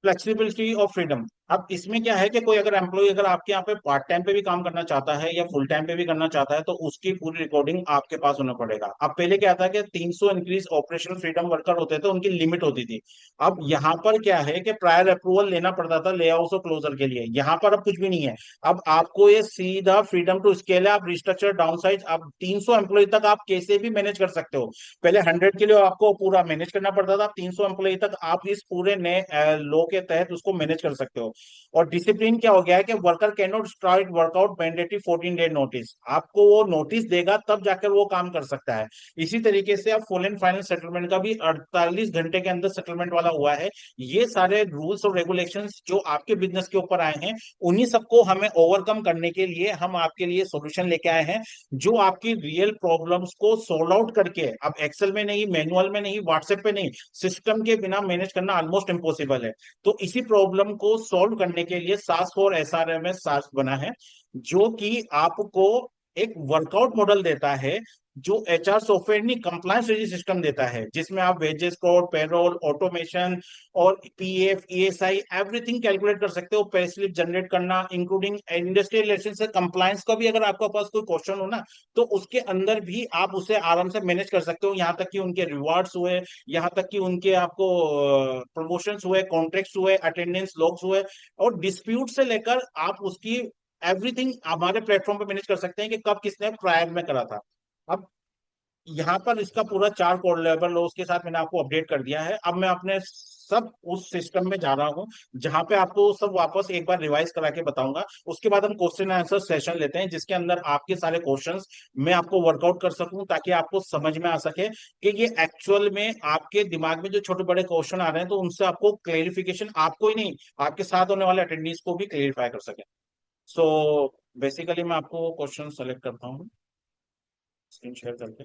flexibility और फ्रीडम। अब इसमें क्या है कि कोई अगर एम्प्लॉय अगर आपके यहाँ पे पार्ट टाइम पे भी काम करना चाहता है या फुल टाइम पे भी करना चाहता है, तो उसकी पूरी रिकॉर्डिंग आपके पास होना पड़ेगा। अब पहले क्या था कि 300 इंक्रीज ऑपरेशनल फ्रीडम वर्कर होते थे, उनकी लिमिट होती थी। अब यहाँ पर क्या है कि प्रायर अप्रूवल लेना पड़ता था ले आउट और क्लोजर के लिए, यहाँ पर अब कुछ भी नहीं है। अब आपको ये सीधा फ्रीडम टू स्केल है, आप रिस्ट्रक्चर, डाउन साइज, अब 300 एम्प्लॉय तक आप कैसे भी मैनेज कर सकते हो। पहले 100 के लिए आपको पूरा मैनेज करना पड़ता था, 300 एम्प्लॉय तक आप इस पूरे नए लॉ के तहत उसको मैनेज कर सकते हो। और डिसिप्लिन क्या हो गया है कि worker can not start workout mandatory 14 day notice, आपको वो नोटिस देगा तब जाकर वो काम कर सकता है। इसी तरीके से अब फुल एंड फाइनल सेटलमेंट का भी 48 घंटे के अंदर सेटलमेंट वाला हुआ है। ये सारे रूल्स और रेगुलेशंस जो आपके बिजनेस के ऊपर आए हैं, उन्हीं सबको हमें ओवरकम करने के लिए हम आपके लिए सॉल्यूशन लेके आए हैं, जो आपकी रियल प्रॉब्लम्स को सोल्व आउट करके, अब एक्सेल में नहीं, मैनुअल में नहीं, व्हाट्सएप पे नहीं, सिस्टम के बिना मैनेज करना ऑलमोस्ट इम्पॉसिबल है। तो इसी प्रॉब्लम को सॉल्व करने के लिए सास फॉर एसआरएमएस सास बना है, जो कि आपको एक वर्कआउट मॉडल देता है, जो एचआर सॉफ्टवेयर नहीं, कंप्लायंस सिस्टम देता है, जिसमें आप वेजेस कोड, पेरोल, ऑटोमेशन और पीएफ, ईएसआई एवरीथिंग कैलकुलेट कर सकते हो, पे स्लिप जनरेट करना, इंक्लूडिंग इंडस्ट्रियल रिलेशन से कंप्लायंस का भी अगर आपके पास कोई क्वेश्चन हो ना, तो उसके अंदर भी आप उसे आराम से मैनेज कर सकते हो। यहाँ तक कि उनके रिवार्ड्स हुए, यहाँ तक कि उनके आपको प्रमोशंस हुए, कॉन्ट्रैक्ट्स हुए, अटेंडेंस लॉग्स हुए, और डिस्प्यूट से लेकर आप उसकी एवरीथिंग हमारे प्लेटफॉर्म पे मैनेज कर सकते हैं कि कब किसने प्रायर में करा था। अब यहाँ पर इसका पूरा 4 कोड लेवल लो उसके साथ मैंने आपको अपडेट कर दिया है। अब मैं अपने सब उस सिस्टम में जा रहा हूँ जहां पे आपको सब वापस एक बार रिवाइज करा के बताऊंगा। उसके बाद हम क्वेश्चन आंसर सेशन लेते हैं जिसके अंदर आपके सारे क्वेश्चंस मैं आपको वर्कआउट कर सकूं ताकि आपको समझ में आ सके कि ये एक्चुअल में आपके दिमाग में जो छोटे बड़े क्वेश्चन आ रहे हैं तो उनसे आपको क्लेरिफिकेशन, आपको ही नहीं आपके साथ होने वाले अटेंडेंस को भी क्लेरिफाई कर सके। सो बेसिकली मैं आपको क्वेश्चन सेलेक्ट करता हूँ स्क्रीन शेयर करके।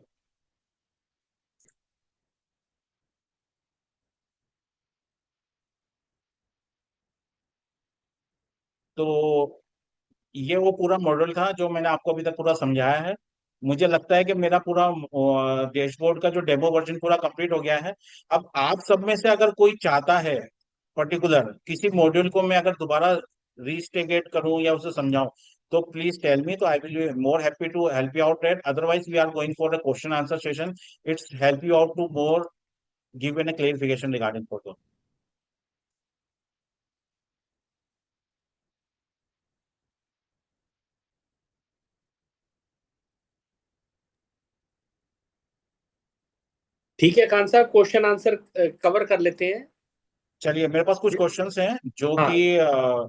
तो ये वो पूरा मॉडल था जो मैंने आपको अभी तक पूरा समझाया है। मुझे लगता है कि मेरा पूरा डैशबोर्ड का जो डेमो वर्जन पूरा कंप्लीट हो गया है। अब आप सब में से अगर कोई चाहता है पर्टिकुलर किसी मॉड्यूल को मैं अगर दोबारा रीस्टेट करूं या उसे समझाऊं तो प्लीज टेल मी, तो I will be more happy to help you out that. Otherwise we are going for a question answer session. It's help you out to more give an a clarification regarding for the। ठीक है खान साहब, question answer cover कर लेते हैं। चलिए, मेरे पास कुछ questions हैं जो कि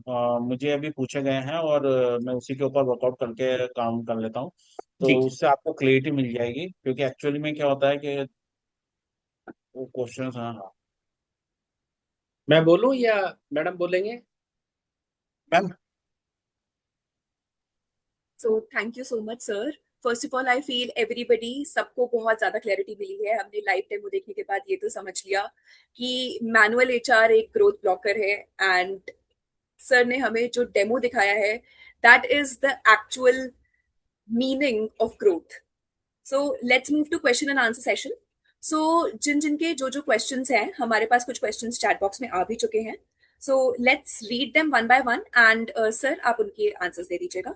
हाँ मुझे अभी पूछे गए हैं और मैं उसी के ऊपर वर्कआउट करके काम कर लेता हूँ तो जी, उससे आपको क्लियरिटी मिल जाएगी क्योंकि एक्चुअली में क्या होता है कि वो क्वेश्चंस, हाँ हाँ मैं बोलूं या मैडम बोलेंगे? Ma'am. So thank you so much sir. First of all I feel everybody, सबको बहुत ज्यादा क्लैरिटी मिली है। हमने लाइव डेमो देखने के बाद ये तो समझ लिया कि मैनुअल एचआर एक ग्रोथ ब्लॉकर है, एंड सर ने हमें जो डेमो दिखाया है that is the actual meaning of growth. So let's move to question and answer session. So जिन जिनके जो जो क्वेश्चंस हैं, हमारे पास कुछ क्वेश्चंस चैट बॉक्स में आ भी चुके हैं। So let's read them one by one, and sir आप उनके आंसर्स दे दीजिएगा।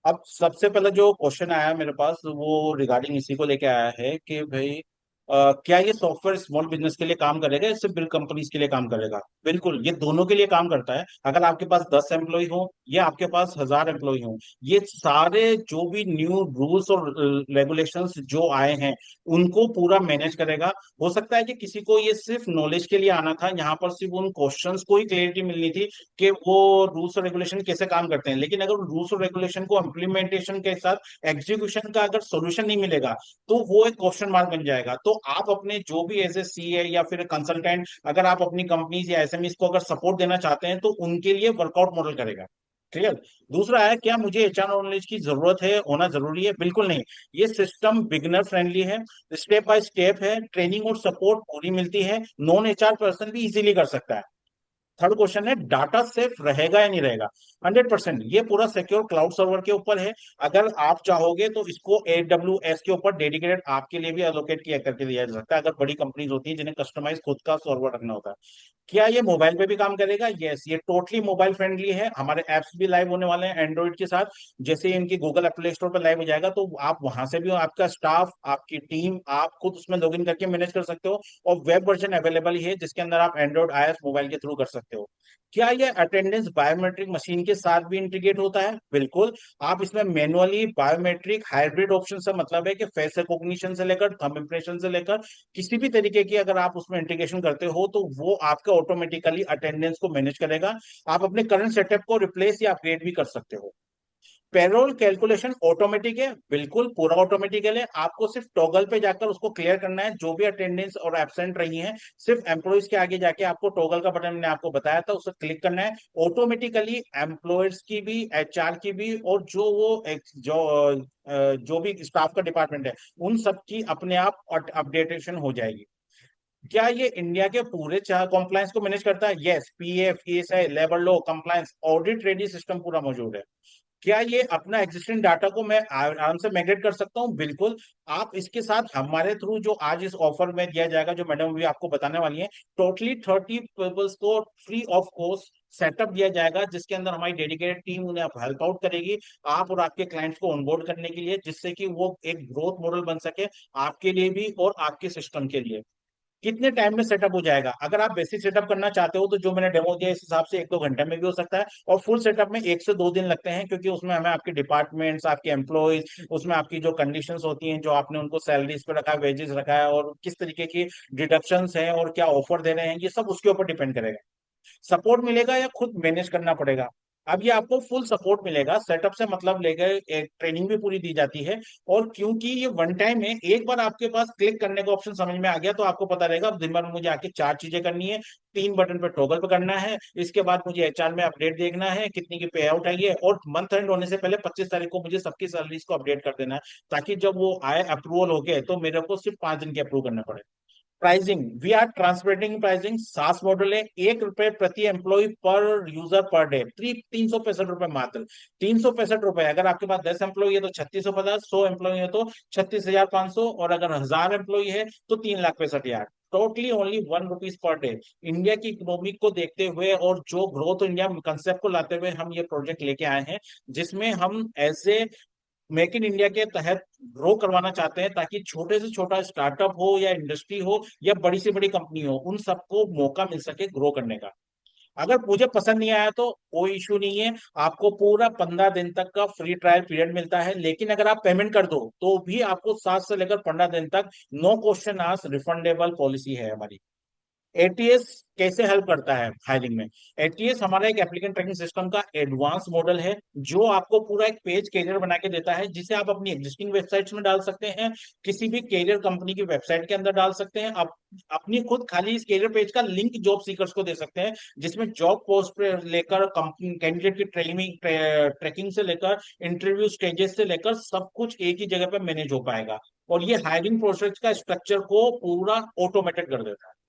अब सबसे पहले जो क्वेश्चन आया मेरे पास वो रिगार्डिंग इसी को लेके आया है कि भाई क्या ये सॉफ्टवेयर स्मॉल बिजनेस के लिए काम करेगा या सिर्फ बिग कंपनीज के लिए काम करेगा? बिल्कुल, ये दोनों के लिए काम करता है। अगर आपके पास 10 एम्प्लॉय हो या आपके पास 1000 एम्प्लॉय हो, ये सारे जो भी न्यू रूल्स और रेगुलेशंस जो आए हैं उनको पूरा मैनेज करेगा। हो सकता है कि किसी को ये सिर्फ नॉलेज के लिए आना था, यहाँ पर सिर्फ उन क्वेश्चंस को ही क्लियरिटी मिलनी थी कि वो रूल्स और रेगुलेशन कैसे काम करते हैं। लेकिन अगर रूल्स और रेगुलेशन को इम्प्लीमेंटेशन के साथ एग्जीक्यूशन का अगर सोल्यूशन नहीं मिलेगा तो वो एक क्वेश्चन मार्क बन जाएगा। तो आप अपने जो भी एज ए सीए या फिर कंसल्टेंट अगर आप अपनी कंपनीज या एसएमईज को अगर सपोर्ट देना चाहते हैं तो उनके लिए वर्कआउट मॉडल करेगा। क्लियर। दूसरा है, क्या मुझे एचआर नॉलेज की जरूरत है, होना जरूरी है? बिल्कुल नहीं। ये सिस्टम बिगनर फ्रेंडली है, स्टेप बाय स्टेप है, ट्रेनिंग और सपोर्ट पूरी मिलती है, नॉन एचआर पर्सन भी इजीली कर सकता है। थर्ड क्वेश्चन है, डाटा सेफ रहेगा या नहीं रहेगा? 100%। ये पूरा सिक्योर क्लाउड सर्वर के ऊपर है। अगर आप चाहोगे तो इसको AWS के ऊपर डेडिकेटेड आपके लिए भी एलोकेट किया करके दिया जा सकता है अगर बड़ी कंपनीज होती है जिन्हें कस्टमाइज खुद का सर्वर रखना होता है। क्या ये मोबाइल पे भी काम करेगा? यस, ये टोटली मोबाइल फ्रेंडली है। हमारे एप्स भी लाइव होने वाले हैं एंड्रॉइड के साथ। जैसे ही इनकी गूगल प्ले स्टोर पर लाइव हो जाएगा तो आप वहां से भी आपका स्टाफ, आपकी टीम, आप खुद उसमें लॉगिन करके मैनेज कर सकते हो। और वेब वर्जन अवेलेबल ही है जिसके अंदर आप एंड्रॉइड iOS मोबाइल के थ्रू कर सकते हो। क्या ये अटेंडेंस बायोमेट्रिक मशीन के साथ भी इंटीग्रेट होता है? बिल्कुल। आप इसमें मैनुअली बायोमेट्रिक हाइब्रिड ऑप्शन से मतलब है कि फेस रिकॉग्निशन से लेकर थंब इंप्रेशन से लेकर किसी भी तरीके की अगर आप उसमें इंटीग्रेशन करते हो तो वो आपका ऑटोमेटिकली अटेंडेंस को मैनेज करेगा। आप अपने करंट सेटअप को रिप्लेस या अपग्रेड भी कर सकते हो। पेरोल कैलकुलेशन ऑटोमेटिक है, बिल्कुल पूरा ऑटोमेटिकल है। आपको सिर्फ टॉगल पे जाकर उसको क्लियर करना है, जो भी अटेंडेंस और एब्सेंट रही है सिर्फ एम्प्लॉयज के आगे जाके आपको टॉगल का बटन मैंने आपको बताया था उसे क्लिक करना है। ऑटोमेटिकली एम्प्लॉयज की भी, एचआर की भी, और जो भी स्टाफ का डिपार्टमेंट है उन सब की अपने आप अपडेटेशन हो जाएगी। क्या ये इंडिया के पूरे चार कॉम्प्लायंस को मैनेज करता है? Yes, PF, ESI, labour law compliance, audit ready system पूरा मौजूद है। क्या ये अपना एग्जिस्टिंग डाटा को मैं आराम से माइग्रेट कर सकता हूँ? बिल्कुल। आप इसके साथ हमारे थ्रू जो आज इस ऑफर में दिया जाएगा, जो मैडम भी आपको बताने वाली है, टोटली 30 पीपल्स को फ्री ऑफ कॉस्ट सेटअप दिया जाएगा जिसके अंदर हमारी डेडिकेटेड टीम उन्हें हेल्प आउट करेगी आप और आपके क्लाइंट्स को ऑनबोर्ड करने के लिए, जिससे कि वो एक ग्रोथ मॉडल बन सके आपके लिए भी और आपके सिस्टम के लिए। कितने टाइम में सेटअप हो जाएगा। अगर आप बेसिक सेटअप करना चाहते हो तो जो मैंने डेमो दिया इस हिसाब से 1-2 घंटे में भी हो सकता है, और फुल सेटअप में 1 से 2 दिन लगते हैं, क्योंकि उसमें हमें आपके डिपार्टमेंट्स, आपके एम्प्लॉयज, उसमें आपकी जो कंडीशंस होती हैं, जो आपने उनको सैलरीज पे रखा है, वेजेस रखा है, और किस तरीके की डिडक्शंस हैं और क्या ऑफर दे रहे हैं, ये सब उसके ऊपर डिपेंड करेगा। सपोर्ट मिलेगा या खुद मैनेज करना पड़ेगा। अब ये आपको फुल सपोर्ट मिलेगा, सेटअप से मतलब लेकर एक ट्रेनिंग भी पूरी दी जाती है। और क्योंकि ये वन टाइम है, एक बार आपके पास क्लिक करने का ऑप्शन समझ में आ गया तो आपको पता रहेगा अब दिन भर में मुझे आके 4 चीजें करनी है, 3 बटन पे टॉगल पे करना है, इसके बाद मुझे एचआर में अपडेट देखना है कितनी की पे आउट आई है, और मंथ एंड होने से पहले 25 तारीख को मुझे सबकी सैलरीज को अपडेट कर देना है, ताकि जब वो आए अप्रूवल हो गए तो मेरे को सिर्फ 5 दिन के अप्रूव करने पड़े। प्राइसिंग, वी आर ट्रांसपेरेंटिंग प्राइसिंग, सास मॉडल है, ₹1 प्रति एम्प्लॉय पर यूजर पर डे, 365 रुपए मात्र। 365 रुपए, अगर आपके पास 10 एम्प्लॉय है तो 3650, 100 एम्प्लॉय है तो 36,500, और अगर 1000 एम्प्लॉय है तो 3,65,000। Totally only ₹1 per day. India की इकोनॉमी को देखते हुए और जो ग्रोथ इंडिया कंसेप्ट को लाते हुए हम ये प्रोजेक्ट लेके आए हैं, जिसमें हम ऐसे मेक इन इंडिया के तहत ग्रो करवाना चाहते हैं, ताकि छोटे से छोटा स्टार्टअप हो या इंडस्ट्री हो या बड़ी से बड़ी कंपनी हो, उन सबको मौका मिल सके ग्रो करने का। अगर मुझे पसंद नहीं आया तो कोई इश्यू नहीं है, आपको पूरा 15 दिन तक का फ्री ट्रायल पीरियड मिलता है, लेकिन अगर आप पेमेंट कर दो तो भी आपको 7 से लेकर 15 दिन तक no question asked refundable policy है हमारी। एटीएस कैसे हेल्प करता है हायरिंग में? एटीएस हमारा एक एप्लीकेंट ट्रैकिंग सिस्टम का एडवांस मॉडल है, जो आपको पूरा एक पेज कैरियर बना के देता है, जिसे आप अपनी एग्जिस्टिंग वेबसाइट्स में डाल सकते हैं, किसी भी कैरियर कंपनी की वेबसाइट के अंदर डाल सकते हैं। आप अपनी खुद खाली इस कैरियर पेज का लिंक जॉब सीकर्स को दे सकते हैं, जिसमें जॉब पोस्ट पे लेकर कंपनी कैंडिडेट की ट्रैकिंग से लेकर इंटरव्यू स्टेजेस से लेकर सब कुछ एक ही जगह पे मैनेज हो पाएगा। और ये हायरिंग प्रोसेस का स्ट्रक्चर को पूरा ऑटोमेटेड कर देता है।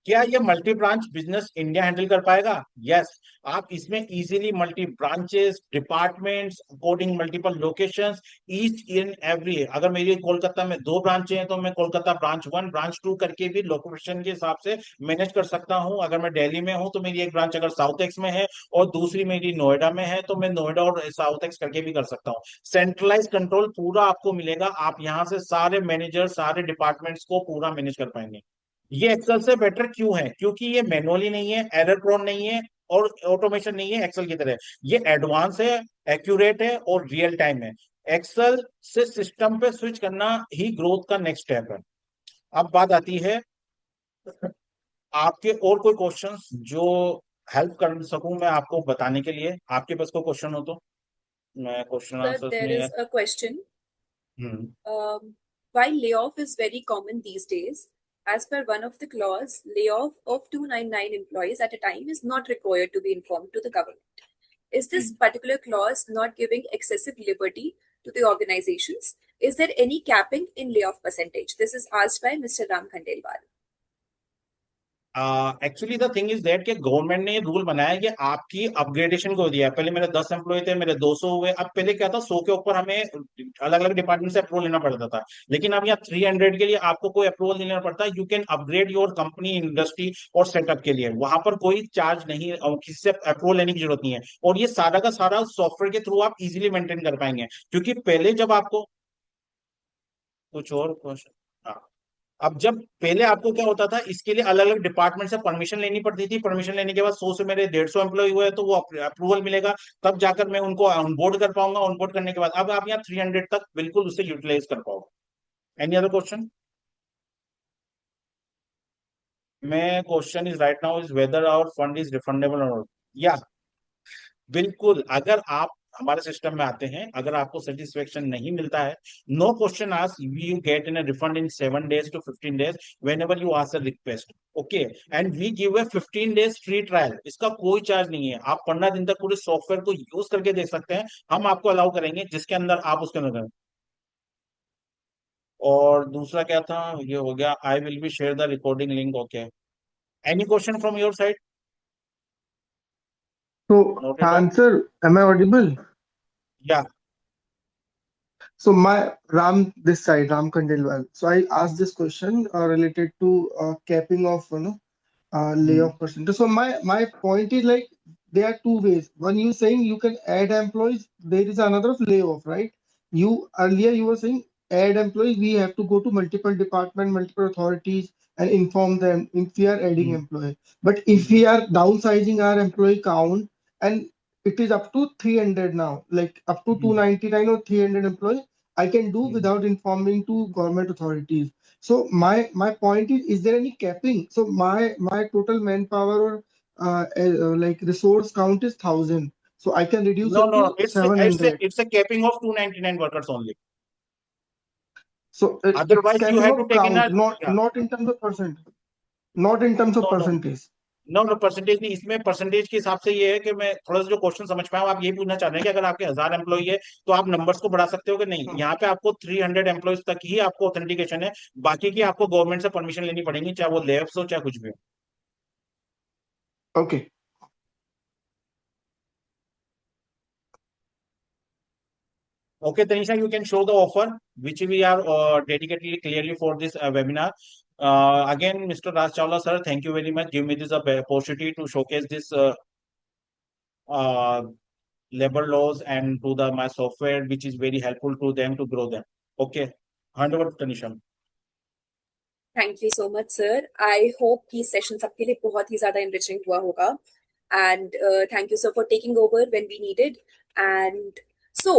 क्या ये multi branch business India handle कर पाएगा? यस। आप इसमें easily multi branches, departments, according multiple locations, each in every, अगर मेरी कोलकाता में 2 ब्रांचें हैं तो मैं कोलकाता ब्रांच 1, ब्रांच 2 करके भी लोकेशन के हिसाब से मैनेज कर सकता हूं। अगर मैं दिल्ली में हूं तो मेरी एक ब्रांच अगर साउथ एक्स में है और दूसरी मेरी नोएडा में है तो मैं नोएडा और साउथ एक्स करके भी कर सकता हूँ। सेंट्रलाइज कंट्रोल पूरा आपको मिलेगा, आप यहाँ से सारे मैनेजर, सारे डिपार्टमेंट्स को पूरा मैनेज कर पाएंगे। ये एक्सेल से बेटर क्यों है? क्योंकि ये मैनुअली नहीं है, एरर प्रोन नहीं है, और ऑटोमेशन नहीं है एक्सेल की तरह। ये एडवांस है, एक्यूरेट है और रियल टाइम है। एक्सेल से सिस्टम पे स्विच करना ही ग्रोथ का नेक्स्ट स्टेप है। अब बात आती है आपके और कोई क्वेश्चंस जो हेल्प कर सकूं मैं आपको बताने के लिए, आपके पास कोई क्वेश्चन हो तो मैं क्वेश्चन Sir, आंसर्स there में। is a question. Hmm While layoff is very common these days, as per one of the clause, layoff of 299 employees at a time is not required to be informed to the government. Is this particular clause not giving excessive liberty to the organizations? Is there any capping in layoff percentage? This is asked by Mr. Ram Khandelwal. Actually the thing is that कि government ने ये rule बनाया कि आपकी upgradation को दिया है। पहले मेरे 10 एम्प्लॉय थे, मेरे 200 हुए। अब पहले क्या था, 100 के ऊपर हमें अलग अलग डिपार्टमेंट से अप्रूवल लेना पड़ता था, लेकिन अब यहाँ 300 के लिए आपको कोई अप्रूवल नहीं लेना पड़ता। You can upgrade your company, industry और सेटअप के लिए वहां पर कोई चार्ज नहीं, किसी से अप्रूवल लेने की जरूरत नहीं है, और ये सारा का सारा सॉफ्टवेयर के थ्रू आप इजिली मेंटेन कर पाएंगे। क्योंकि पहले जब आपको कुछ और क्वेश्चन, अब जब पहले आपको क्या होता था, इसके लिए अलग अलग डिपार्टमेंट से परमिशन लेनी पड़ती थी। परमिशन लेने के बाद 100 से मेरे 150 एम्प्लॉय हुए तो वो अप्रूवल मिलेगा, तब जाकर मैं उनको ऑनबोर्ड कर पाऊंगा। ऑनबोर्ड करने के बाद अब आप यहाँ 300 तक बिल्कुल उससे यूटिलाइज कर पाओगे। Any other question? मैं question is right now is whether our fund is refundable और या बिल्कुल। अगर आप हमारे सिस्टम में आते हैं, अगर आपको सेटिस्फेक्शन नहीं मिलता है, no question asked, you get in refund in 7 days to 15 days whenever you ask a request. Okay, and we give a 15 days free trial. इसका कोई चार्ज नहीं है, आप 15 दिन तक पूरे सॉफ्टवेयर को यूज करके देख सकते हैं। हम आपको अलाउ करेंगे जिसके अंदर आप उसके अंदर करें। और दूसरा क्या था, ये हो गया, आई will B share the recording link. Okay, any question from your side? So, Noted down? answer, am I audible? Yeah. So, this side, Ram Khandelwal. So, I asked this question related to capping of, layoff percentage. So, my point is like, there are two ways. One, you saying you can add employees, there is another of layoff, right? Earlier you were saying add employees, we have to go to multiple department, multiple authorities, and inform them if we are adding employee. But if we are downsizing our employee count, and it is up to 300 now, like up to 299 or 300 employees, I can do without informing to government authorities. So my point is there any capping? So my total manpower or like resource count is 1,000. So I can reduce No, it no, to it's 700. it's a capping of 299 workers only. So it's Otherwise, you capping have to of take in a count, not in terms of percent, not in terms of no, no, percentage. no percentage नहीं, इसमें percentage के हिसाब से ये है कि मैं थोड़ा सा जो क्वेश्चन समझ पाया हूं, आप ये पूछना चाह रहे हैं कि अगर आपके 1000 एम्प्लॉई है तो आप नंबर्स को बढ़ा सकते हो कि नहीं? यहाँ पे आपको 300 एम्प्लॉइज तक ही आपको ऑथेंटिकेशन है, बाकी की आपको गवर्नमेंट से परमिशन लेनी पड़ेगी, चाहे वो लेफ्स हो चाहे कुछ भी हो. Okay. Okay, Tanisha, you can show the offer which we are dedicated clearly for this webinar. Again, Mr. Raj Chawla, sir, thank you very much. Give me this opportunity to showcase this labor laws and to the my software, which is very helpful to them to grow them. Okay, hand over to Tanisha. Thank you so much sir. I hope कि session सबके लिए बहुत ही ज्यादा enriching हुआ होगा. And thank you sir for taking over when we needed. And so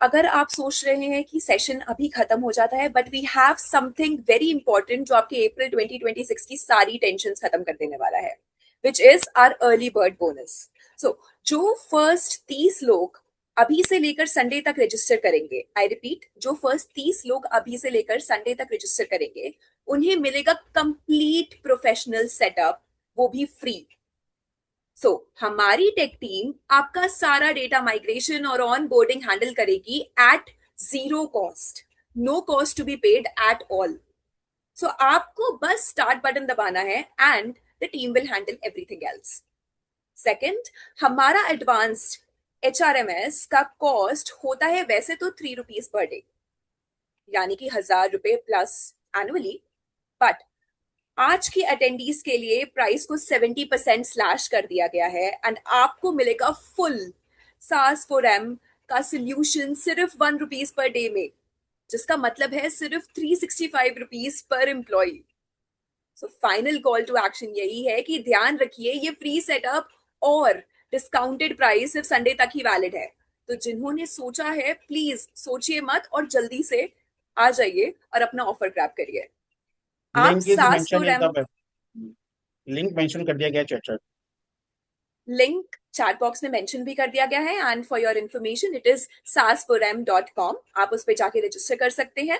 अगर आप सोच रहे हैं कि सेशन अभी खत्म हो जाता है, but we have something very important जो आपके अप्रैल 2026 की सारी टेंशन खत्म कर देने वाला है, which is our early bird bonus. So जो फर्स्ट 30 लोग अभी से लेकर संडे तक रजिस्टर करेंगे, आई रिपीट, जो फर्स्ट 30 लोग अभी से लेकर संडे तक रजिस्टर करेंगे, उन्हें मिलेगा कंप्लीट प्रोफेशनल सेटअप, वो भी फ्री. सो हमारी टेक टीम आपका सारा डेटा माइग्रेशन और ऑन बोर्डिंग हैंडल करेगी at zero cost, no cost to be paid at all. So आपको बस स्टार्ट बटन दबाना है and the team will handle everything else. Second, हमारा एडवांस्ड HRMS का कॉस्ट होता है वैसे तो ₹3 पर डे, यानी कि ₹1,000 प्लस एनुअली, बट आज की अटेंडीज के लिए प्राइस को 70% स्लैश कर दिया गया है एंड आपको मिलेगा फुल SAS4M का सोल्यूशन सिर्फ ₹1 पर डे में, जिसका मतलब है सिर्फ ₹365 पर employee. So final call to action यही है कि ध्यान रखिए ये फ्री सेटअप और डिस्काउंटेड प्राइस सिर्फ संडे तक ही वैलिड है. तो जिन्होंने सोचा है प्लीज सोचिए मत और जल्दी से आ जाइए और अपना ऑफर ग्रैब करिए. आप Link is mentioned in SAS4M the link mention कर दिया गया चैट. लिंक चैट बॉक्स में मेंशन भी कर दिया गया है. And for your information it is SAS4M.com. आप उस पर जाके रजिस्टर कर सकते हैं.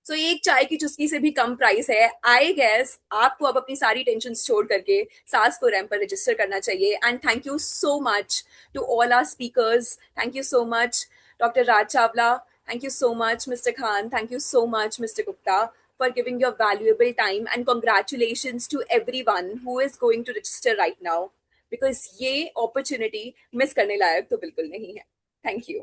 सो एक चाय की चुस्की से भी कम प्राइस है. आई गेस आपको अब अपनी सारी टेंशन छोड़ करके SAS4M पर रजिस्टर करना चाहिए. And thank you so much to all our speakers. Thank you so much doctor Raj Chawla. Thank you so much, Mr. Khan. Thank you so much, Mr. Gupta, for giving your valuable time. And congratulations to everyone who is going to register right now, because ये opportunity miss करने लायक तो बिल्कुल नहीं है. Thank you.